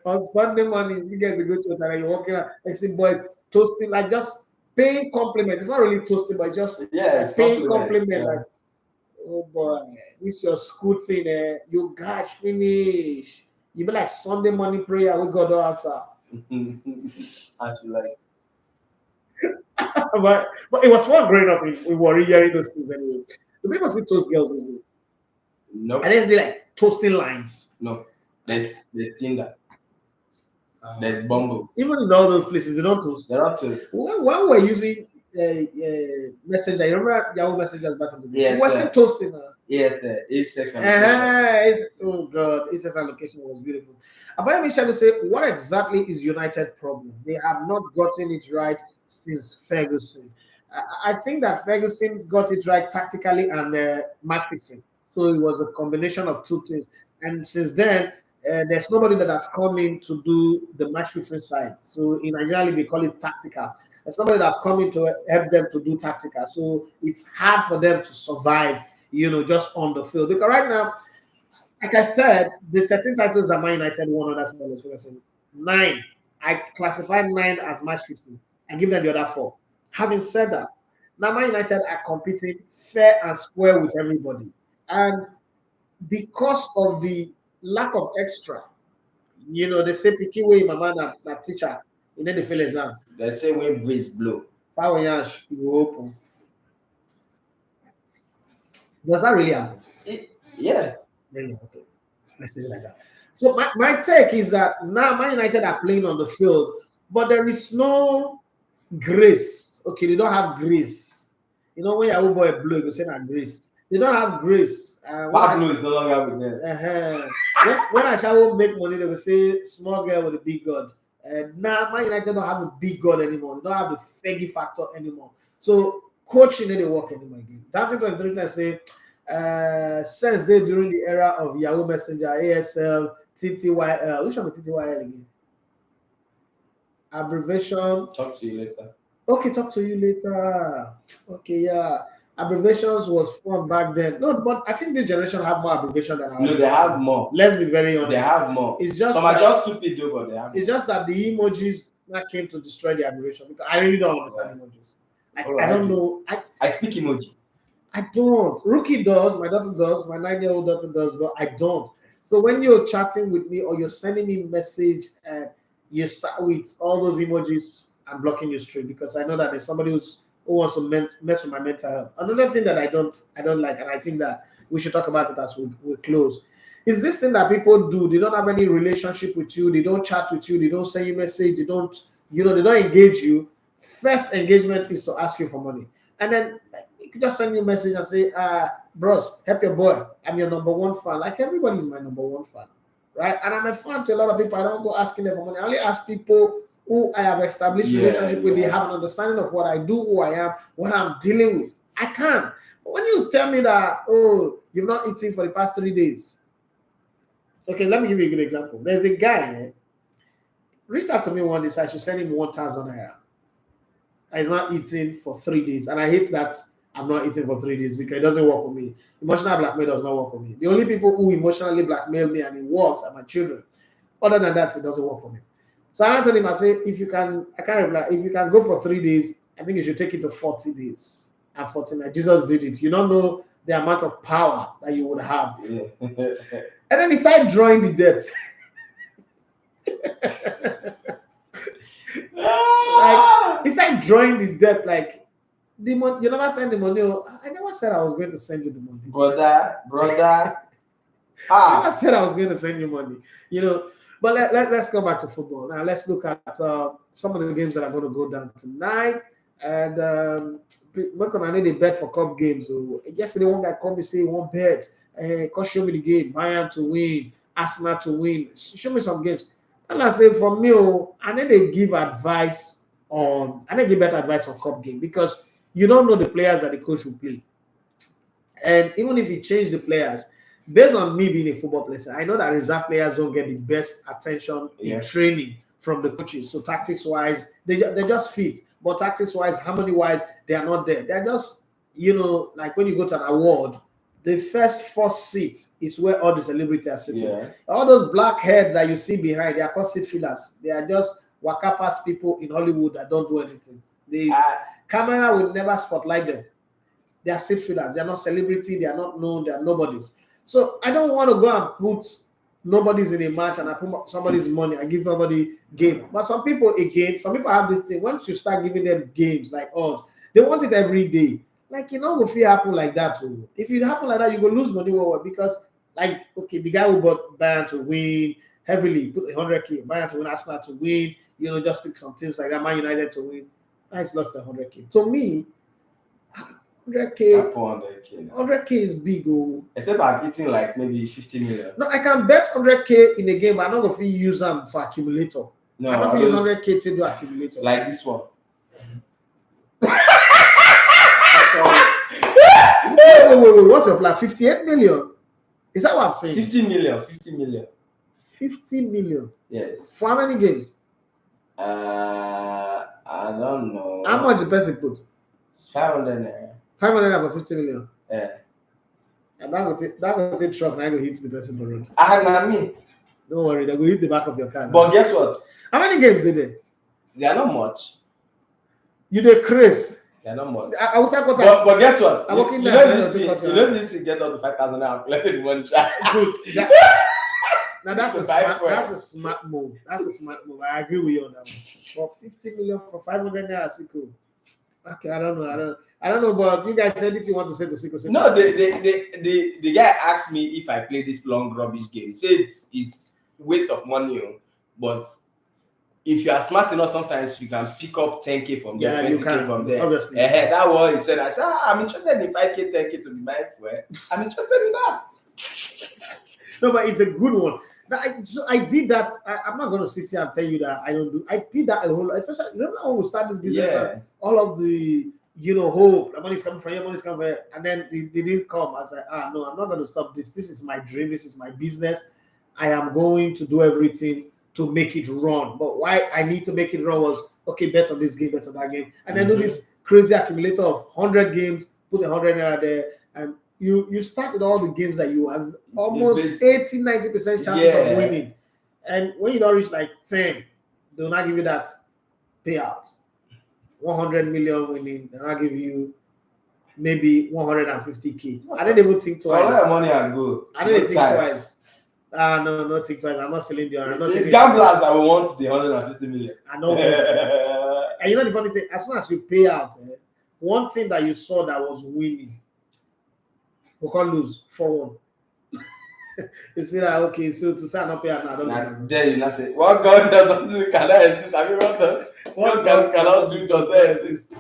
On Sunday mornings, you guys go to church and you're walking out and see boys toasting, like just paying compliment. It's not really toasting, but just paying compliment. Yeah. Like, oh boy, this your school thing. You guys finish. You be like Sunday morning prayer. We got to answer. Actually, like. but it was fun growing up in Warri hearing those things anyway. The people see those girls, isn't it? No. And then they like toasting lines. No. There's Tinder. There's Bumble. Even in all those places, they don't toast. They're not toast. When we're using Messenger, you remember Yahoo Messengers back in the day? Yes, We're sir. still toasting. Yes, sir. It's sex and Oh God, it's location was beautiful. About me to say, what exactly is United problem? They have not gotten it right since Ferguson. I think that Ferguson got it right tactically and match fixing. So it was a combination of two things. And since then, there's nobody that has come in to do the match fixing side. So in Nigeria, we call it tactical. There's nobody that's come in to help them to do tactical. So it's hard for them to survive, just on the field. Because right now, like I said, the 13 titles that Man United won under Philippe Clement, 9. I classify 9 as match fixing. I give them the other 4. Having said that, now Man United are competing fair and square with everybody. And because of the lack of extra, they say picky way my man that teacher, the feel exam. They say when breeze blow. Power yash, you open. Does that really happen? Yeah. Really? Okay. Let's say it like that. So my take is that now Man United are playing on the field, but there is no grace. Okay, they don't have grace. When your old boy blue, you say that grace. They don't have grace. Pablo is no longer with them. When I shall make money, they will say small girl with a big God. Now Man United don't have a big God anymore. They don't have the Fergie factor anymore. So coaching didn't work anymore again. That's what I'm trying to say. Since they during the era of Yahoo Messenger, ASL, TTYL. Which one is TTYL again? Abbreviation. Talk to you later. Okay, talk to you later. Okay, yeah. Abbreviations was fun back then. No, but I think this generation have more abbreviation than ours. No, they have more. Let's be very honest. They have more. It's just some are just stupid though, but they have. It's just that the emojis that came to destroy the abbreviation because I really don't understand emojis. I don't know. I speak emoji. I don't. Rookie does. My daughter does. My 9-year-old daughter does, but I don't. So when you're chatting with me or you're sending me message and you start with all those emojis, I'm blocking you straight because I know that there's somebody who wants to mess with my mental health. Another thing that I don't like, and I think that we should talk about it as we close, is this thing that people do. They don't have any relationship with you. They don't chat with you. They don't send you message. They don't engage you. First engagement is to ask you for money. And then you could just send you a message and say, bros, help your boy. I'm your number one fan. Like everybody's my number one fan, right? And I'm a fan to a lot of people. I don't go asking them for money. I only ask people who I have established relationship with. They have an understanding of what I do, who I am, what I'm dealing with. I can. But when you tell me that, oh, you've not eaten for the past 3 days. Okay, let me give you a good example. There's a guy reached out to me one day, so I should send him 1,000 naira. He's not eating for 3 days. And I hate that I'm not eating for 3 days because it doesn't work for me. Emotional blackmail does not work for me. The only people who emotionally blackmail me and it works are my children. Other than that, it doesn't work for me. So I told him, I say, if you can go for 3 days, I think you should take it to 40 days and 49. Jesus did it. You don't know the amount of power that you would have. Yeah. And then he started drawing the debt. Like he started drawing the debt, like the money. You never send the money. I never said I was going to send you the money, brother. I never said I was going to send you money. But let's go back to football now. Let's look at some of the games that are going to go down tonight. And welcome, I know they bet for cup games. So yesterday, one guy called me saying he won't bet. Show me the game. Bayern to win, Arsenal to win. Show me some games. And I say, for me, I need to give advice on. I need to give better advice on cup game because you don't know the players that the coach will play. And even if you change the players, based on me being a football player, I know that reserve players don't get the best attention in training from the coaches. So tactics-wise, they just fit. But tactics-wise, harmony-wise, they are not there. They're just, like when you go to an award, the first 4 seats is where all the celebrities are sitting. Yeah. All those black heads that you see behind, they are called seat fillers. They are just waka pass people in Hollywood that don't do anything. The camera will never spotlight them. They are seat fillers. They are not celebrity. They are not known. They are nobodies. So I don't want to go and put nobodies in a match and I put somebody's money. I give somebody game. But some people have this thing. Once you start giving them games like odds, they want it every day. Like, you know, if it happen like that too. If it happen like that, you go lose money because, like, okay, the guy who bought Bayern to win heavily, put 100k, Bayern to win, Arsenal to win, you know, just pick some teams like that, Man United to win. That's lost 100k. To me, 100k, 100k is big. Oh. Except I'm eating like maybe 50 million. No, I can bet 100k in a game, but I'm not going to use them for accumulator. No, I'm not going to use 100k to do accumulator. Like this one. Wait, what's your plan? 58 million? Is that what I'm saying? 50 million. 50 million. 50 million? Yes. For how many games? I don't know. How much the person put? 500 naira. 500 for 50 million? Yeah. And that will take truck and I go hit the person for road. Me. Don't worry, they will hit the back of your car. But guess what? How many games did they? They are not much. You did Chris. They're not much. I will say but guess what? You know this thing get up to 5,000 naira collected in one shot. Good. Now that's a smart move. That's a smart move. I agree with you on that one. For 50 million for 500 naira, Siko. Okay, I don't know, but you guys said anything you want to say to Siko? No, the guy asked me if I play this long rubbish game. He said it's waste of money, but if you are smart enough, sometimes you can pick up 10k from there, 20k from there. Obviously. That was he said. I said, I'm interested in 5k, 10k to be buying for it. I'm interested in that. No, but it's a good one. I did that. I'm not going to sit here and tell you that I don't do. I did that a whole lot, especially remember when we started this business. Yeah. All of the hope, the money's coming from here, money's coming from here, and then they didn't come. I was like, no, I'm not going to stop this. This is my dream. This is my business. I am going to do everything to make it run. But why I need to make it run was, okay, bet on this game, bet on that game. And then do this crazy accumulator of 100 games, put 100 naira there, and you start with all the games that you have almost 80-90% chances of winning. And when you don't reach like 10, they'll not give you that payout. 100 million winning, they'll not give you maybe 150k. I didn't even think twice. All that money and go. I didn't think twice. No, not think twice. I'm not selling the honor. It's gamblers that will want the 150 million. I know. And you know the funny thing, as soon as you pay out, one thing that you saw that was winning, we can't lose 4-1. You see that? Okay, so to say not pay out now, I don't know. Then you not say, what God doesn't do cannot exist. Have you heard that? What God cannot do does not exist.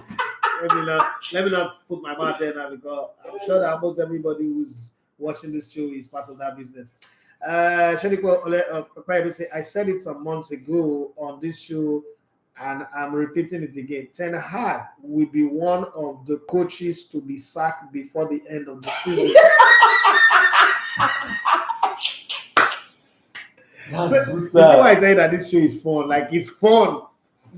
Let me not put my mouth there now, because I'm sure that almost everybody who's watching this show is part of that business. I said it some months ago on this show, and I'm repeating it again. Ten Hag will be one of the coaches to be sacked before the end of the season. That's brutal. You see why I tell you that this show is fun? Like, it's fun,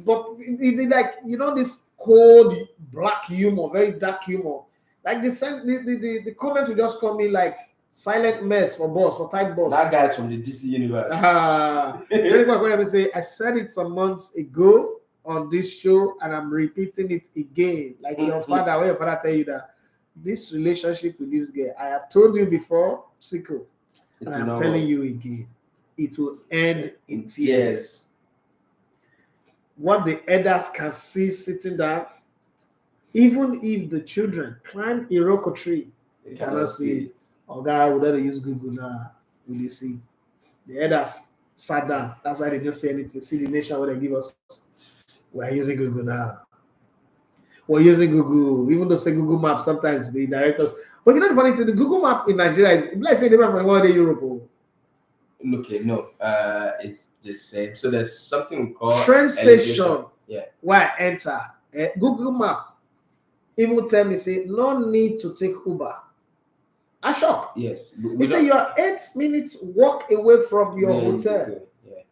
but it like, you know, this cold black humor, very dark humor. Like the comment will just come in like silent mess for boss, for type boss. That guy's from the DC universe. I said it some months ago on this show, and I'm repeating it again. Like your father, when your father tell you that this relationship with this guy, I have told you before, Siko, and I'm telling you again, it will end in tears. What the elders can see sitting down, even if the children climb a rock tree, they cannot see it. Oh, God, we don't use Google now. Will they see? The elders sat down. That's why they don't say anything. See the nation where they give us. We're using Google now. We're using Google. Even though say Google Maps, sometimes the directors. But you know the funny thing, the Google Map in Nigeria is, like say they went from one day Europe. Okay, no. It's the same. So there's something we call train station. Yeah. Where I enter. Google Map even tell me, say, no need to take Uber. I shock. Yes. You say you are 8 minutes walk away from your hotel. Yeah.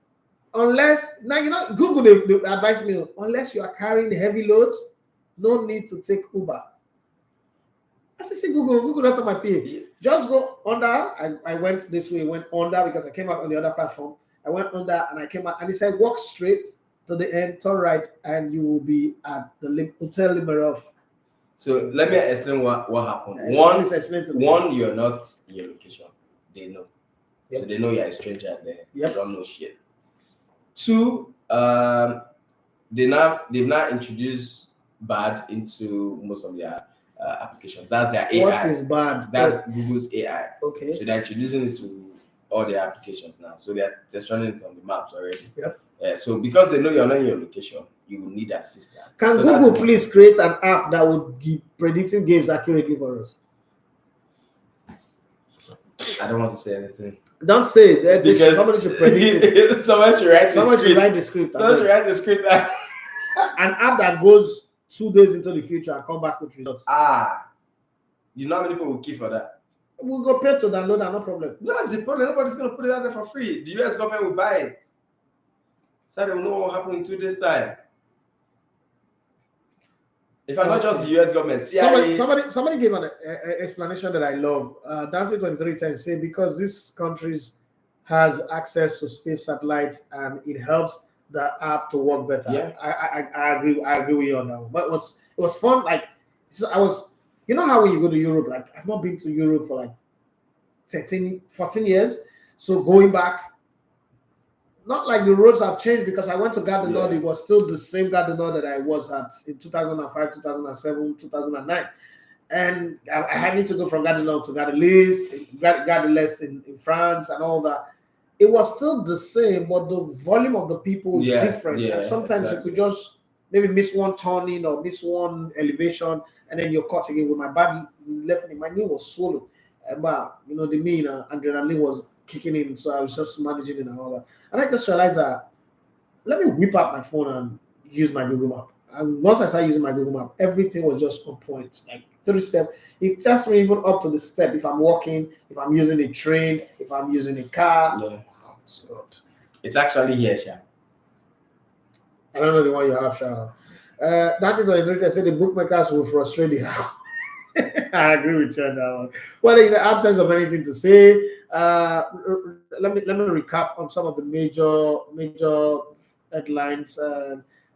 Unless, now you know, Google they advise me, unless you are carrying heavy loads, no need to take Uber. I say Google not on my PA. Yeah. Just go under. I went this way, went under because I came out on the other platform. I went under and I came out, and it said walk straight to the end, turn right, and you will be at the Hotel Limerov. So let me explain what happened. One, you're not in your location. They know. Yep. So they know you're a stranger there. Yep. You don't know shit. 2, they've now introduced BAD into most of their applications. That's their AI. What is bad? That's Google's AI. Okay. So they're introducing it to all their applications now. So they're running it on the maps already. Yep. So because they know you're not in your location, you will need assistance. Can So Google please create an app that would be predicting games accurately for us? I don't want to say anything. Don't say that because somebody should predict it. Someone should write the script. Should write the script. Someone should write the script. An app that goes 2 days into the future and come back with results. You know how many people will queue for that? We'll go pay to download that, no problem. No, that's the problem. Nobody's going to put it out there for free. The US government will buy it. So they will know what will happen in 2 days' time. If I'm not just the US government, CIA... Somebody gave an explanation that I love. Dundee 2310 say because this country has access to space satellites and it helps the app to work better. Yeah. I agree with you on that one. But it was fun. Like, so I was, you know how when you go to Europe, like I've not been to Europe for like 14 years. So going back, not like the roads have changed because I went to Gare du Nord. It was still the same Gare du Nord that I was at in 2005, 2007, 2009. And I need to go from Gare du Nord to Gare de l'Est in France and all that. It was still the same, but the volume of the people is different. And sometimes you could just maybe miss one turning or miss one elevation, and then you're caught again. With my body left, my knee was swollen. But you know, the mean adrenaline was kicking in, so I was just managing it and all that. And I just realized that let me whip out my phone and use my Google Map. And once I started using my Google Map, everything was just on point. Like 3 steps. It tells me even up to the step if I'm walking, if I'm using a train, if I'm using a car. Yeah. So it's actually here, Sha. I don't know the one you have, Sha. That is what I said the bookmakers will frustrate the house. I agree with you on that one. Well, in the absence of anything to say, let me recap on some of the major headlines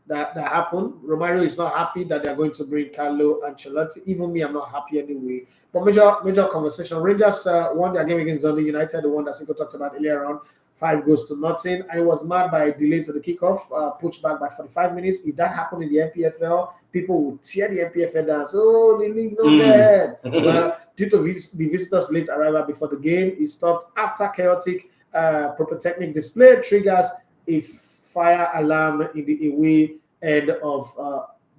that happened. Romario is not happy that they're going to bring Carlo Ancelotti. Even me, I'm not happy anyway. But major conversation. Rangers won their game against Dundee United, the one that Siko talked about earlier on. 5-0, and it was marred by a delay to the kickoff, pushed back by 45 minutes. If that happened in the NPFL, people would tear the NPFL down. So the league not dead. Well, due to the visitors' late arrival before the game, it stopped after chaotic pyrotechnic display triggers a fire alarm in the away end of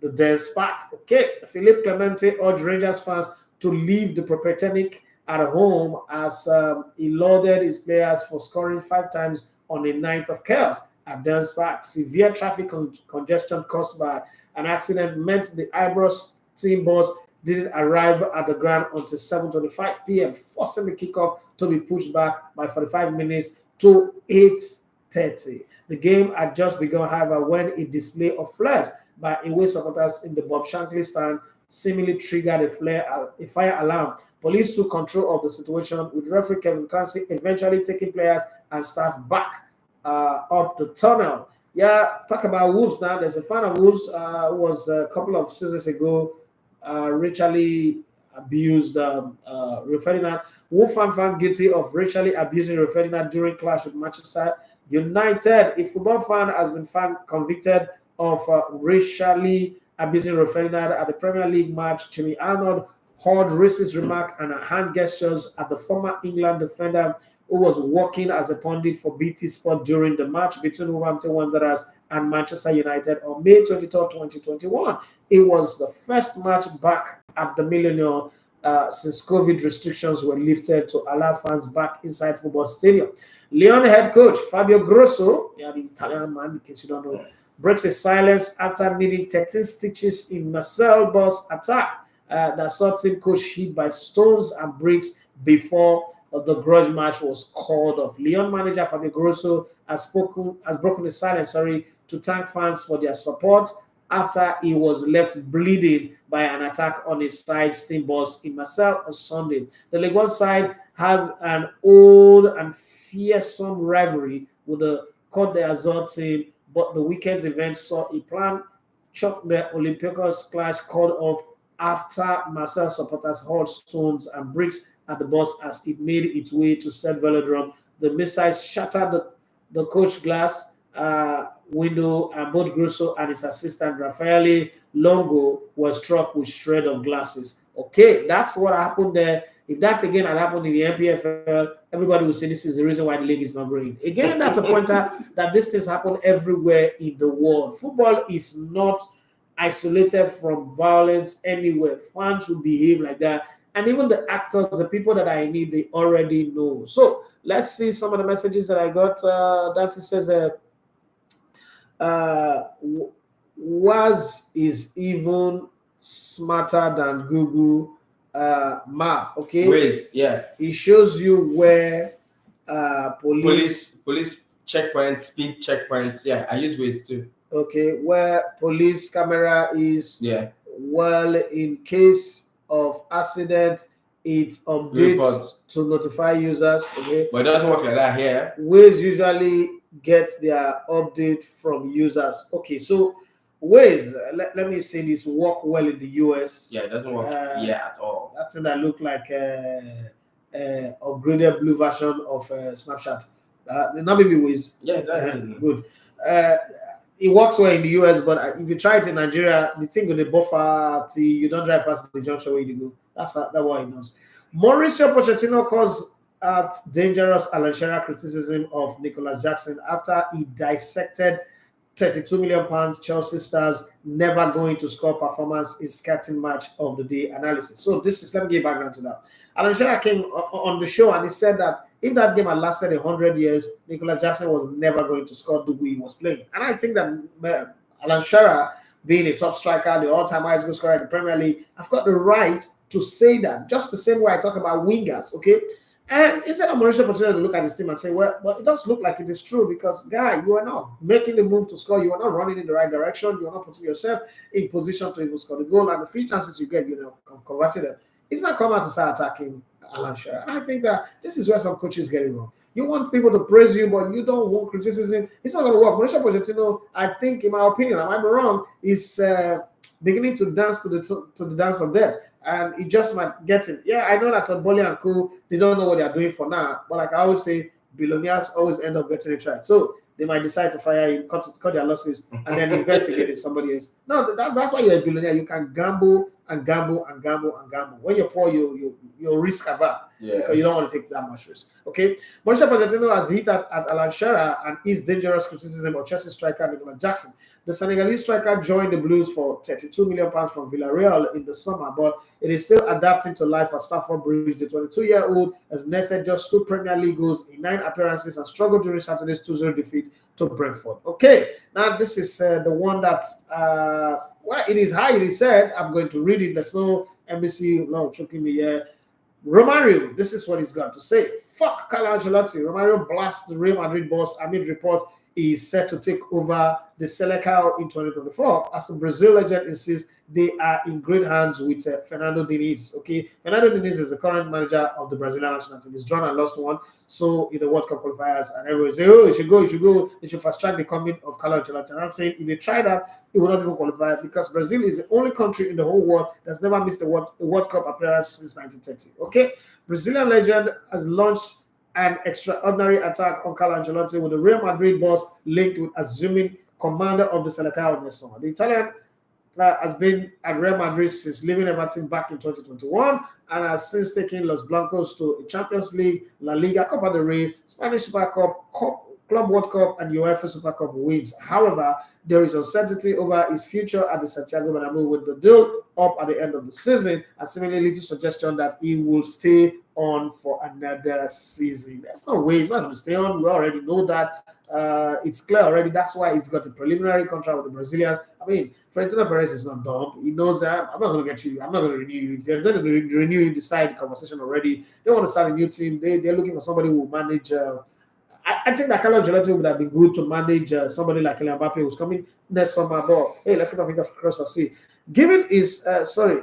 the dance park. Okay, Philippe Clement urged Rangers fans to leave the pyrotechnic at home as he lauded his players for scoring 5 times on a night of chaos at Dance Park. Severe traffic congestion caused by an accident meant the Ibrox team bus didn't arrive at the ground until 7:25 p.m., forcing the kickoff to be pushed back by 45 minutes to 8:30. The game had just begun, however, when a display of flares by away supporters in the Bob Shankly Stand seemingly triggered a fire alarm. Police took control of the situation, with referee Kevin Clancy eventually taking players and staff back up the tunnel. Yeah, talk about Wolves now. There's a fan of Wolves who was a couple of seasons ago racially abused Rio Ferdinand. Wolf fan found guilty of racially abusing Rio Ferdinand during clash with Manchester United. A football fan has been found convicted of racially abusing Rio Ferdinand at the Premier League match. Jimmy Arnold hurled racist remark and hand gestures at the former England defender who was working as a pundit for BT Sport during the match between Wolverhampton Wanderers and Manchester United on May 23, 2021. It was the first match back at the Millennium since COVID restrictions were lifted to allow fans back inside football stadium. Lyon head coach Fabio Grosso, the Italian man, in case you don't know, breaks his silence after needing 13 stitches in Marcel Boss attack that saw team coach hit by stones and bricks before the grudge match was called off. Lyon manager Fabio Grosso has broken his silence, to thank fans for their support after he was left bleeding by an attack on his side team boss in Marseille on Sunday. The Ligue 1 side has an old and fearsome rivalry with the Côte d'Azur team, but the weekend's event saw a planned Choc de Olympiacos clash called off after Marseille supporters hurled stones and bricks at the bus as it made its way to Stade Velodrome. The missiles shattered the coach glass window, and both Grosso and his assistant Raffaele Longo were struck with shreds of glasses. Okay, that's what happened there. If that again had happened in the NPFL, everybody would say this is the reason why the league is not growing. Again, that's a pointer that these things happen everywhere in the world. Football is not isolated from violence anywhere. Fans will behave like that. And even the actors, the people that I need, they already know. So let's see some of the messages that I got. That says, was is even smarter than Google map. Okay, Ways, yeah. it shows you where Police checkpoints, speed checkpoints. Yeah, I use Ways too. Okay, where police camera is. Yeah. Well, in case of accident, it updates Reports. to notify users. Okay, But it doesn't work like that here. Waze usually gets their update from users. Okay, so Waze, let me say this, work well in the US. Yeah, it doesn't work here at all. That thing that look like upgraded blue version of Snapchat. Not maybe Waze. Yeah, that's good. It works well in the US, but if you try it in Nigeria, the thing with the buffer till you don't drive past the junction where you go. That's what it knows. Mauricio Pochettino caused at dangerous Alan Shearer criticism of Nicholas Jackson after he dissected £32 million Chelsea stars never going to score performance in skating match of the day analysis. So let me give background to that. Alan Shearer came on the show and he said that if that game had lasted 100 years, Nicholas Jackson was never going to score the way he was playing. And I think that Alan Shearer, being a top striker, the all-time highest goal scorer in the Premier League, I've got the right to say that, just the same way I talk about wingers, okay? And instead of Mauricio Pochettino to look at his team and say, well, it does look like it is true because, guy, you are not making the move to score. You are not running in the right direction. You are not putting yourself in position to even score the goal. And the few chances you get, converted them. It's not come out to start attacking Alan Shearer. And I think that this is where some coaches get it wrong. You want people to praise you, but you don't want criticism. It's not going to work. Mauricio Pochettino, I think, in my opinion, I might be wrong, is beginning to dance to the dance of death. And he just might get it. Yeah, I know that Bolly and Co, they don't know what they are doing for now. But like I always say, billionaires always end up getting it right. So they might decide to fire him, cut their losses, and then investigate it somebody else. No, that's why you're a billionaire. You can gamble and gamble and gamble and gamble. When you're poor, you're risk averse because you don't want to take that much risk. Okay, Mauricio Pochettino has hit at Alan Shearer and his dangerous criticism of Chelsea striker Nicholas Jackson. The Senegalese striker joined the Blues for £32 million from Villarreal in the summer, but it is still adapting to life at Stamford Bridge. The 22-year-old has netted just 2 Premier League goals in 9 appearances and struggled during Saturday's 2-0 defeat to Brentford. Okay, now this is the one that, well, it is high, it is said. I'm going to read it. There's no NBC law choking me here. Romario, this is what he's got to say. Fuck Carlo Ancelotti. Romario blasts the Real Madrid boss amid report he is set to take over the Selecao in 2024. As the Brazil legend insists, they are in great hands with Fernando Diniz. Okay, Fernando Diniz is the current manager of the Brazilian national team. He's drawn and lost one. So in the World Cup qualifiers, and everyone say, "Oh, you should go. They should fast track the coming of Carlo Ancelotti." And I'm saying, if they try that, it will not even qualify because Brazil is the only country in the whole world that's never missed a World Cup appearance since 1930. Okay, Brazilian legend has launched an extraordinary attack on Carlo Ancelotti with the Real Madrid boss linked with assuming commander of the Selecao this summer. The Italian has been at Real Madrid since leaving Everton back in 2021 and has since taken Los Blancos to a Champions League, La Liga, Copa del Rey, Spanish Super Cup, Club World Cup, and UEFA Super Cup wins. However, there is uncertainty over his future at the Santiago Bernabeu with the deal up at the end of the season, and seemingly to suggestion that he will stay on for another season. There's no way he's not going to stay on. We already know that. It's clear already. That's why he's got a preliminary contract with the Brazilians. I mean, Florentino Perez is not dumb. He knows that I'm not going to get you. I'm not going to renew you. If they're going to renew you, decide the conversation already. They want to start a new team. They're looking for somebody who will manage. I think that Carlo Ancelotti would have been good to manage somebody like Kylian Mbappe who's coming next summer. But hey, let's get our finger crossed and see. Given his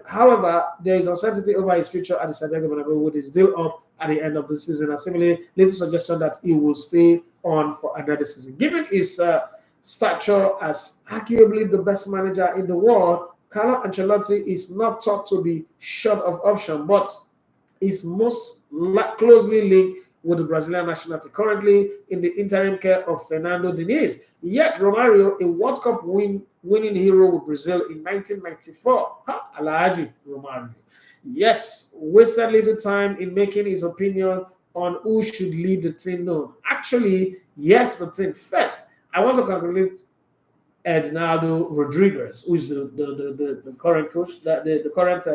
however, there is uncertainty over his future at the Santiago Bernabeu with his deal up at the end of the season, and similarly, little suggestion that he will stay on for another season. Given his stature as arguably the best manager in the world, Carlo Ancelotti is not thought to be short of option, but is most closely linked with the Brazilian national team, currently in the interim care of Fernando Diniz. Yet Romario, a World Cup winning hero with Brazil in 1994, Alhaji Romario. Yes, wasted little time in making his opinion on who should lead the team known. Actually, yes, the team. First, I want to congratulate Ednaldo Rodriguez, who is the current coach, the current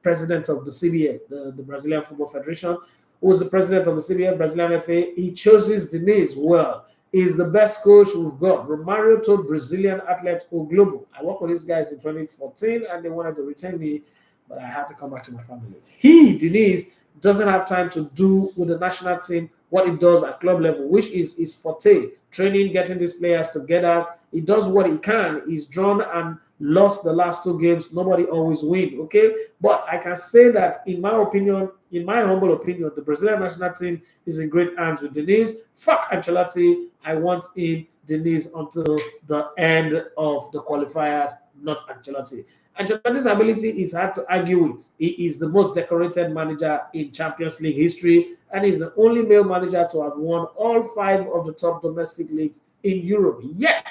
president of the CBF, the Brazilian Football Federation, who is the president of the CBF, Brazilian FA. He chooses Diniz well. He's the best coach we've got. Romario told Brazilian athlete O Globo, I worked with these guys in 2014 and they wanted to retain me, but I had to come back to my family. Diniz, doesn't have time to do with the national team what he does at club level, which is his forte. Training, getting these players together. He does what he can. He's drawn and lost the last 2 games. Nobody always win, okay? But I can say that, in my opinion, in my humble opinion, the Brazilian national team is in great hands with Diniz. Fuck Ancelotti. I want him, Diniz, until the end of the qualifiers, not Ancelotti. Ancelotti's ability is hard to argue with. He is the most decorated manager in Champions League history, and is the only male manager to have won all 5 of the top domestic leagues in Europe. Yet,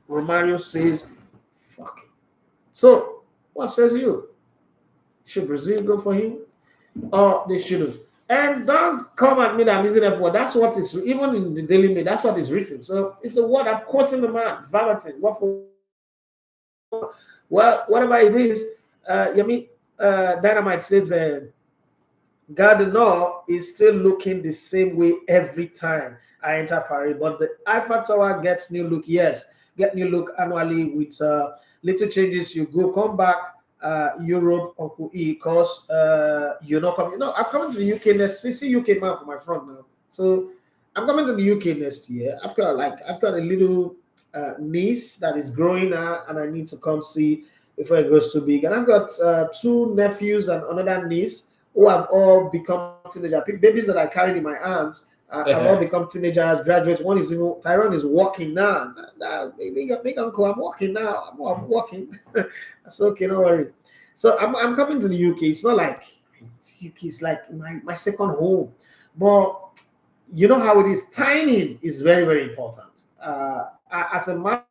Romario says, fuck it. So, what says you? Should Brazil go for him? Or they shouldn't? And don't come at me that I'm using that for. That's what is, even in the Daily Mail, that's what is written. So, it's the word, I'm quoting the man, verbatim. What for? Well, whatever it is, Dynamite says Gardner is still looking the same way every time I enter Paris, but the Eiffel Tower gets new look. Yes, get new look annually with little changes. You go come back Europe, Uncle E, because you're not coming. No, I'm coming to the UK next. See UK man for my front now. So I'm coming to the UK next year. I've got a little niece that is growing now, and I need to come see before it grows too big. And I've got 2 nephews and another niece who have all become teenagers. Babies that I carried in my arms have all become teenagers, graduates. One is even, Tyrone is walking now. Big uncle, I'm walking now. I'm walking. That's okay, no worry. So I'm coming to the UK. It's not like UK is like my second home, but you know how it is. Timing is very, very important. As a matter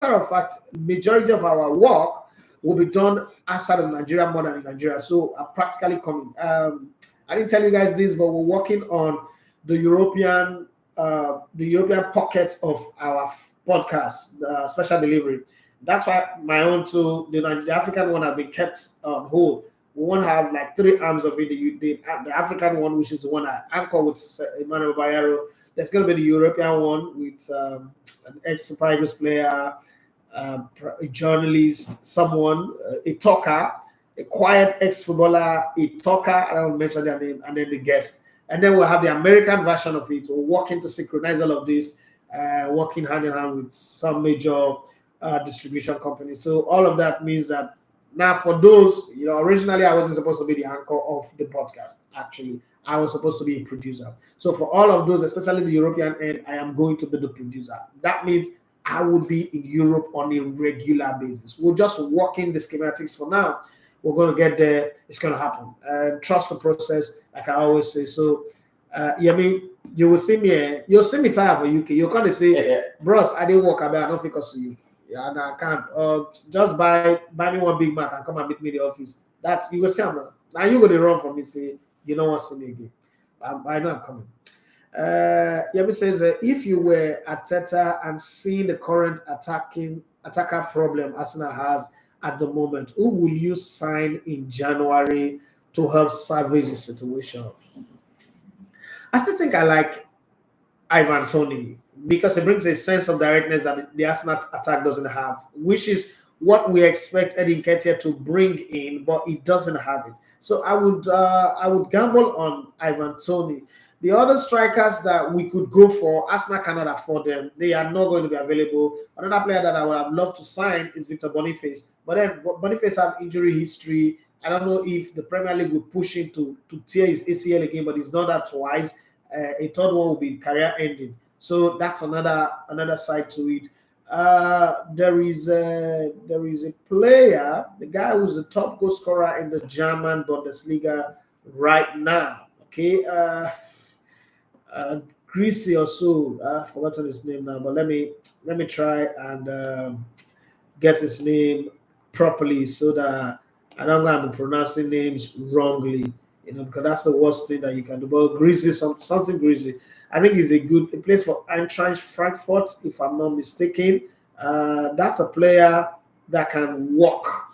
of fact, majority of our work will be done outside of Nigeria more than in Nigeria. So I'm practically coming. I didn't tell you guys this, but we're working on the European pocket of our podcast, special delivery. That's why my own too, the African one has been kept on hold. We won't have like 3 arms of it. The African one, which is the one I anchor with Emmanuel Bayero. There's going to be the European one with an ex-Super Eagles player, a journalist, someone, a talker, a quiet ex-footballer, a talker, I don't mention their name, and then the guest. And then we'll have the American version of it. We're working to synchronize all of this, working hand in hand with some major distribution companies. So all of that means that now for those, originally I wasn't supposed to be the anchor of the podcast. Actually, I was supposed to be a producer. So for all of those, especially the European end, I am going to be the producer. That means I will be in Europe on a regular basis. We're just working the schematics for now. We're going to get there. It's going to happen. Trust the process, like I always say. So, you will see me. You'll see me tired for UK. You're going to say, bros, I didn't work about. I don't focus on you. Yeah, and I can't. Just buy me one Big Mac and come and meet me in the office. That's you go see I'm now you go to run from me. Say you don't want to see me again. I know I'm coming. Yemi says if you were Arteta and seeing the current attacker problem Arsenal has at the moment, who will you sign in January to help salvage the situation? I still think I like Ivan Toney because it brings a sense of directness that the Arsenal attack doesn't have, which is what we expect Eddie Nketiah to bring in, but he doesn't have it. So I would gamble on Ivan Toney. The other strikers that we could go for, Arsenal cannot afford them. They are not going to be available. Another player that I would have loved to sign is Victor Boniface. But then Boniface has injury history. I don't know if the Premier League would push him to tear his ACL again, but he's done that twice. A third one will be career ending. So that's another side to it. There is a player, the guy who's the top goal scorer in the German Bundesliga right now. Okay, Greasy or so. I've forgotten his name now, but let me try and get his name properly so that I'm not going to be pronouncing names wrongly, because that's the worst thing that you can do. But Greasy, something Greasy. I think he's a place for Eintracht Frankfurt, if I'm not mistaken. That's a player that can walk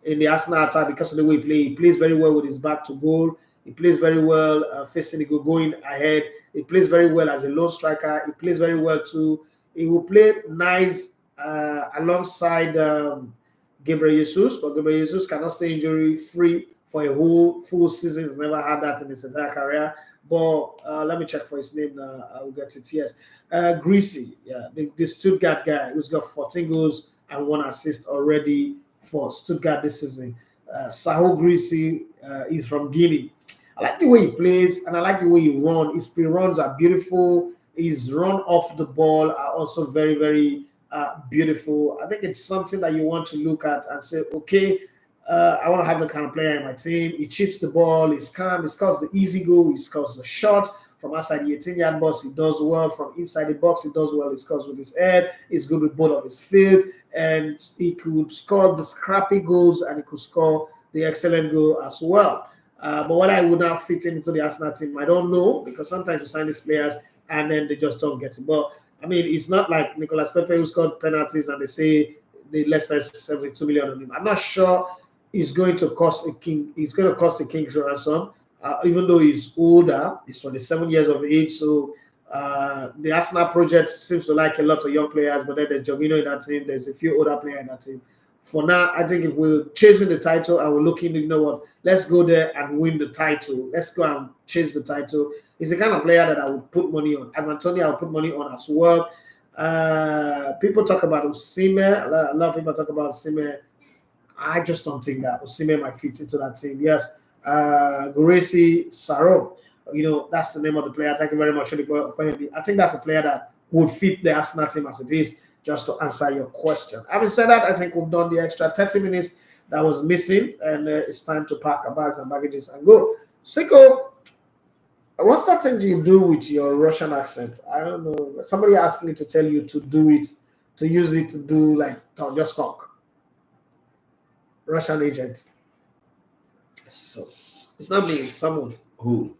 in the Arsenal attack because of the way he plays. He plays very well with his back to goal. He plays very well facing the goal, going ahead. He plays very well as a lone striker. He plays very well too. He will play nice alongside Gabriel Jesus, but Gabriel Jesus cannot stay injury free for a whole full season. He's never had that in his entire career. But let me check for his name now. I will get it. Yes, Greasy, yeah, the Stuttgart guy who's got 14 goals and 1 assist already for Stuttgart this season. Saho Greasy is from Guinea. I like the way he plays and I like the way he runs. His speed runs are beautiful. His run off the ball are also very, very beautiful. I think it's something that you want to look at and say, okay, I want to have the kind of player in my team. He chips the ball, he's calm, he scores the easy goal, he scores the shot from outside the 18-yard box, he does well. From inside the box, he does well. He scores with his head, he's good with both of his feet, and he could score the scrappy goals and he could score the excellent goal as well. But what I would not fit into the Arsenal team, I don't know, because sometimes you sign these players and then they just don't get it. But I mean, it's not like Nicolas Pepe who scored penalties and they say they let's spend 72 million on him. I'm not sure he's going to cost a king. He's going to cost a king's ransom, even though he's older. He's 27 years of age. So the Arsenal project seems to like a lot of young players, but then there's Jorginho in that team. There's a few older players in that team. For now, I think if we're chasing the title and we're looking, you know what, let's go there and win the title. Let's go and chase the title. He's the kind of player that I would put money on. Antonio, I would put money on as well. People talk about Osimhen. A lot of people talk about Osimhen. I just don't think that Osimhen might fit into that team. Yes, Gracie Saro. That's the name of the player. Thank you very much. I think that's a player that would fit the Arsenal team as it is, just to answer your question. Having said that, I think we've done the extra 30 minutes that was missing, and it's time to pack our bags and baggages and go. Siko, what's that thing you do with your Russian accent? I don't know. Somebody asked me to tell you to do it, to use it to do just talk. Russian agent. So, it's not me, it's someone. Who?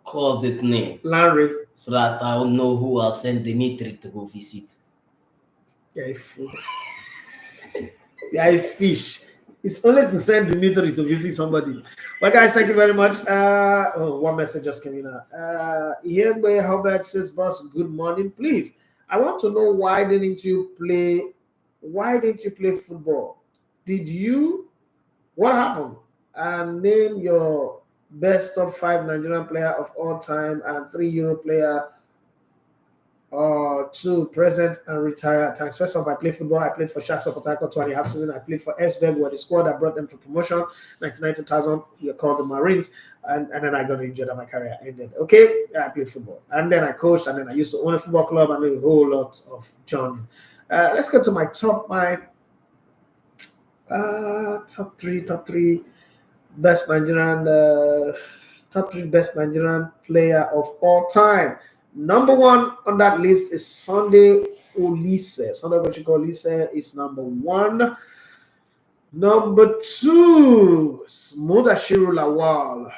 Call that name. Larry. So that I will know who I'll send Dimitri to go visit. Yeah, a fish. It's only to send Dimitri to visit somebody. But guys, thank you very much. One message just came in. Yegbe Hubert says, boss, good morning. Please, I want to know why didn't you play football? What happened? And name your best top 5 Nigerian player of all time and 3 Euro player or 2 present and retired. Thanks. First off, I played football. I played for Sharks of Port Harcourt 2.5 seasons. I played for Esbjerg, where the squad that brought them to promotion, 99-2000. We were called the Marines. And then I got injured and my career ended. Okay, I played football. And then I coached, and then I used to own a football club and a whole lot of journey. Let's go to my top 3 best Nigerian player of all time. Number 1 on that list is Sunday Olise. Sunday Olise is number 1. Number 2 is Mudashiru Lawal.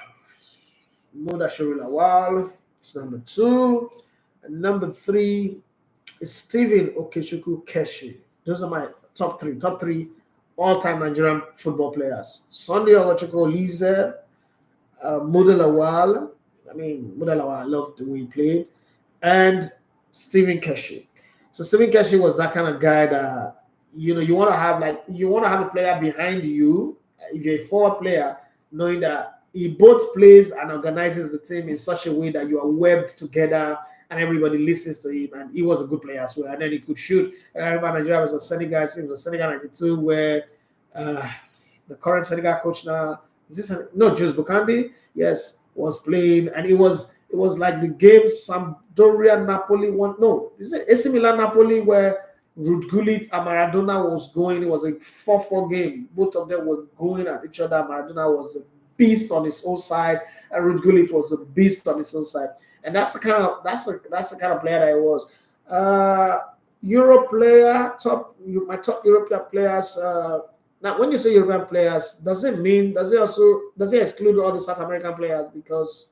It's number 2. And number 3 is Stephen Okechukwu Keshi. Those are my top 3 all-time Nigerian football players. Sunday Olise, Mudalawal. I loved the way he played. And Stephen Keshi. So Stephen Keshi was that kind of guy that you want to have a player behind you. If you're a forward player, knowing that he both plays and organizes the team in such a way that you are webbed together and everybody listens to him. And he was a good player as well. And then he could shoot. And I remember Nigeria was a Senegal. It was Senegal 92, where the current Senegal coach now Jules Bukandi, yes, was playing, and it was like the game Sampdoria Napoli one. No, is it AC Milan Napoli where Ruud Gullit and Maradona was going? It was a 4-4 game. Both of them were going at each other. Maradona was a beast on his own side, and Ruud Gullit was a beast on his own side. And that's the kind of player that I was. Euro player, my top European players. Now, when you say European players, does it exclude all the South American players? Because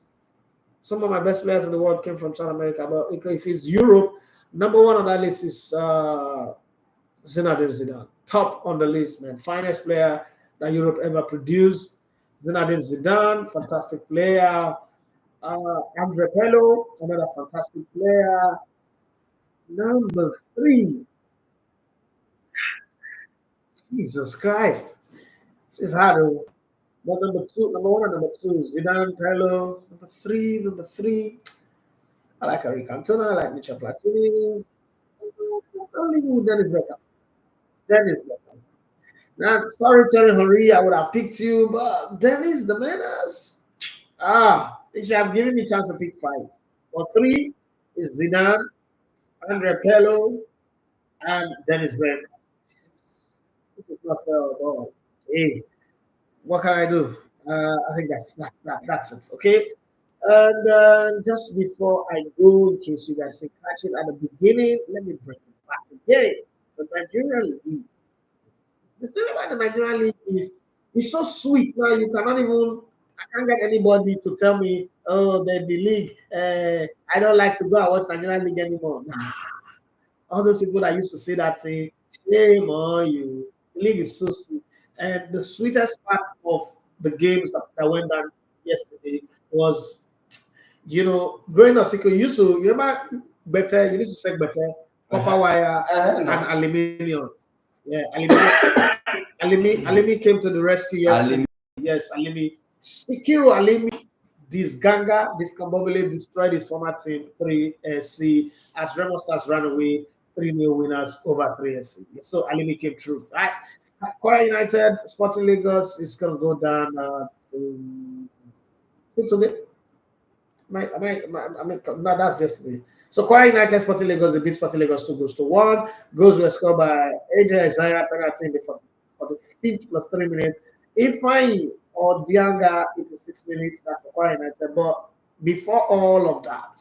some of my best players in the world came from South America. But if it's Europe, number one on that list is Zinedine Zidane, top on the list, man. Finest player that Europe ever produced. Zinedine Zidane, fantastic player. Andre Pello, another fantastic player. Number three, Jesus Christ, it's hard. But number one and number two, Zidane, Pello. Number three. I like Harry Cantona, I like Michel Platini. Only Dennis Beckham. Dennis Beckham. Now, sorry, Terry Henry, I would have picked you, but Dennis, the menace. They should have given me a chance to pick five. But three is Zidane, Andre Pello, and Dennis Bergkamp. This is not fair at all. Hey, what can I do? I think that's it. Okay. And just before I go, in case you guys didn't catch it at the beginning, let me bring it back again. The Nigerian League. The thing about the Nigerian League is it's so sweet now. You cannot even. I can't get anybody to tell me, oh, the league. I don't like to go and watch Nigerian League anymore. All those people that used to say that thing, shame on you. The league is so sweet. And the sweetest part of the games that went down yesterday was, growing up, you used to, you remember better, you used to say better, copper wire and aluminium. Yeah, Alimi came to the rescue yesterday. Yes, Alimi. Sikiru Alimi, this Ganga, this Kambobile destroyed his former team 3SC as Remo Stars ran away 3-0 winners over 3SC. So Alimi came through. Right. Kwara United, Sporting Lagos is going to go down today. No, that's yesterday. So Kwara United, Sporting Lagos, they beat Sporting Lagos 2-1. Goals were scored by AJ Isaiah, penalty in the 45th plus 3 minutes. Ifeanyi or Dianga, 86 minutes, that's for Kwara United. But before all of that,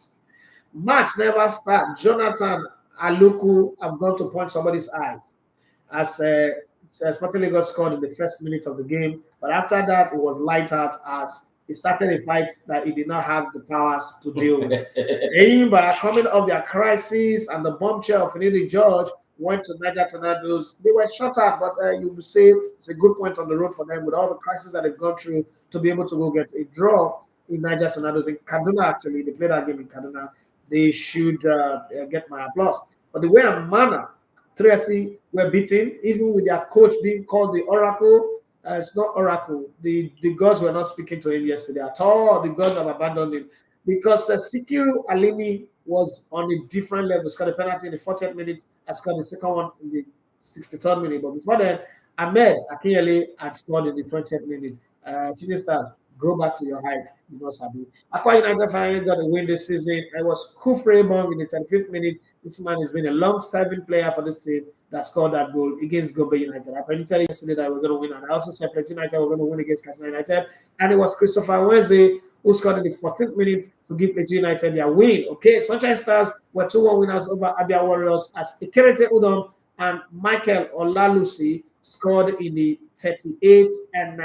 match never start. Jonathan Aluku have gone to point somebody's eyes as Sporting Lagos scored in the first minute of the game. But after that, it was light out as he started a fight that he did not have the powers to deal with. Eimba, coming off their crisis and the bombshell of Finidi George, went to Niger Tornadoes. They were shut out, but you would say it's a good point on the road for them with all the crisis that they've gone through to be able to go get a draw in Niger Tornadoes. In Kaduna, actually, they played that game in Kaduna. They should get my applause. But the way and manner 3SC were beaten, even with their coach being called the Oracle, it's not Oracle. The gods were not speaking to him yesterday at all. The gods have abandoned him because Sikiru Alimi was on a different level. Scored a penalty in the 40th minute. I scored the second one in the 63rd minute. But before then, Ahmed Akinyele had scored in the 20th minute. Shooting Stars, go back to your height. You know, Sabi. Akwa United finally got a win this season. It was Kufre Bong in the 35th minute. This man has been a long-serving player for this team that scored that goal against Gombe United. I predicted yesterday that we're going to win, and I also said Plateau United were going to win against Katsina United. And it was Christopher Weze who scored in the 14th minute to give Plateau United their win. Okay, Sunshine Stars were 2-1 winners over Abia Warriors as Ikerete Udom and Michael Olalusi scored in the 38th and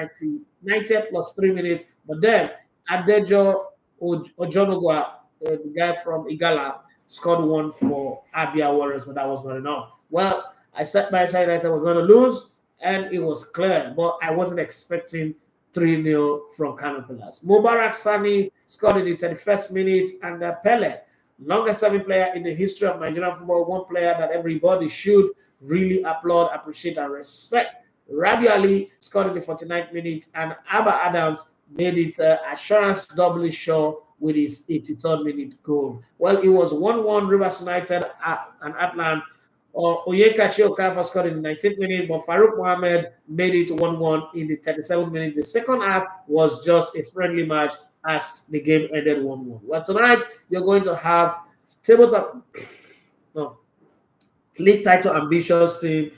90th plus 3 minutes. But then Adejo Ojonogwa, the guy from Igala, scored one for Abia Warriors, but that was not enough. Well, I said by side that we're going to lose, and it was clear, but I wasn't expecting 3-0 from Kano Pillars. Mubarak Sani scored in the 31st minute, and Pele, longest serving player in the history of Nigerian football, one player that everybody should really applaud, appreciate, and respect. Rabi Ali scored in the 49th minute, and Abba Adams made it assurance doubly sure with his 83rd minute goal. Well, it was 1-1 Rivers United and Atlant. Oyeka Chiokafa scored in the 19th minute, but Farouk Mohammed made it 1-1 in the 37th minute. The second half was just a friendly match as the game ended 1-1. Well, tonight you're going to have league title ambitious team.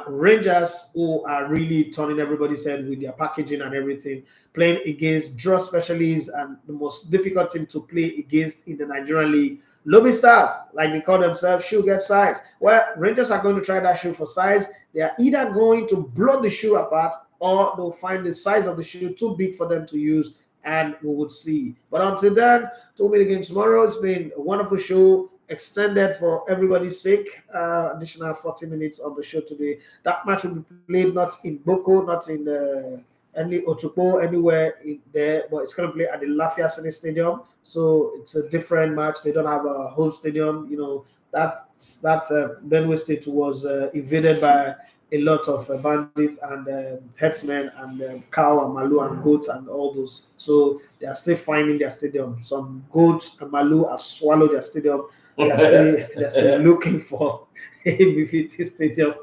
Rangers, who are really turning everybody's head with their packaging and everything, playing against draw specialists and the most difficult team to play against in the Nigerian League. Lobby Stars, like they call themselves, should get size. Well, Rangers are going to try that shoe for size. They are either going to blow the shoe apart or they'll find the size of the shoe too big for them to use, and we would see. But until then, we'll meet again tomorrow. It's been a wonderful show, extended for everybody's sake. Additional 40 minutes of the show today. That match will be played not in Boko, not in any Otukpo, anywhere in there, but it's going to play at the Lafia City Stadium. So it's a different match. They don't have a home stadium. You know, that Benue State was invaded by a lot of bandits and herdsmen and cow and malu and goats and all those. So they are still finding their stadium. Some goats and malu have swallowed their stadium. They're still looking for a BFT stadium.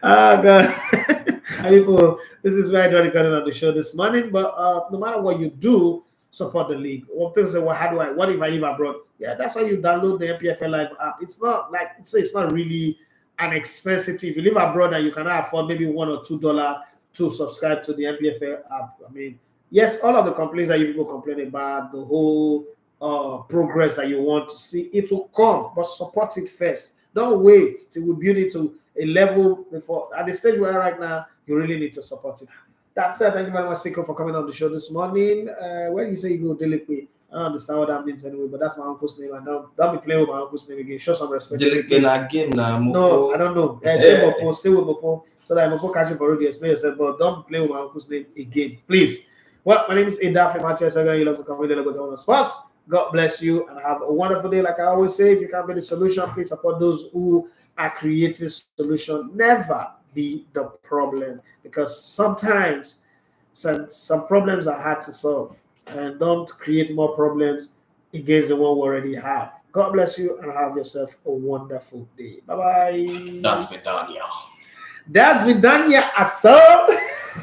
Oh God. People, this is why I don't recording on the show this morning. But no matter what you do, support the league. When people say, "Well, how do I? What if I live abroad?" Yeah, that's why you download the MPFL Live app. It's not like it's not really an expensive thing. If you live abroad and you cannot afford maybe $1 or $2 to subscribe to the MPFL app, I mean, yes, all of the complaints that you people complain about, the whole progress that you want to see, it will come, but support it first. Don't wait till we build it to a level before. At the stage we are right now, you really need to support it. That said, thank you very much, Siko, for coming on the show this morning. When you say you go Delikwe, I don't understand what that means anyway, but that's my uncle's name. And don't be playing with my uncle's name again. Show some respect. Again, no, I don't know. Say Mopo, stay with Mopo, so that Mopo catch you for radio. Explain yourself, but don't play with my uncle's name again, please. Well, my name is Edafe Manchester. You love to come with the sports. God bless you and have a wonderful day. Like I always say, if you can't be the solution, please support those who are creating solution. Never be the problem, because sometimes some problems are hard to solve, and don't create more problems against the one we already have. God bless you and have yourself a wonderful day. Bye bye. That's Vidania. That's Vidania Asab.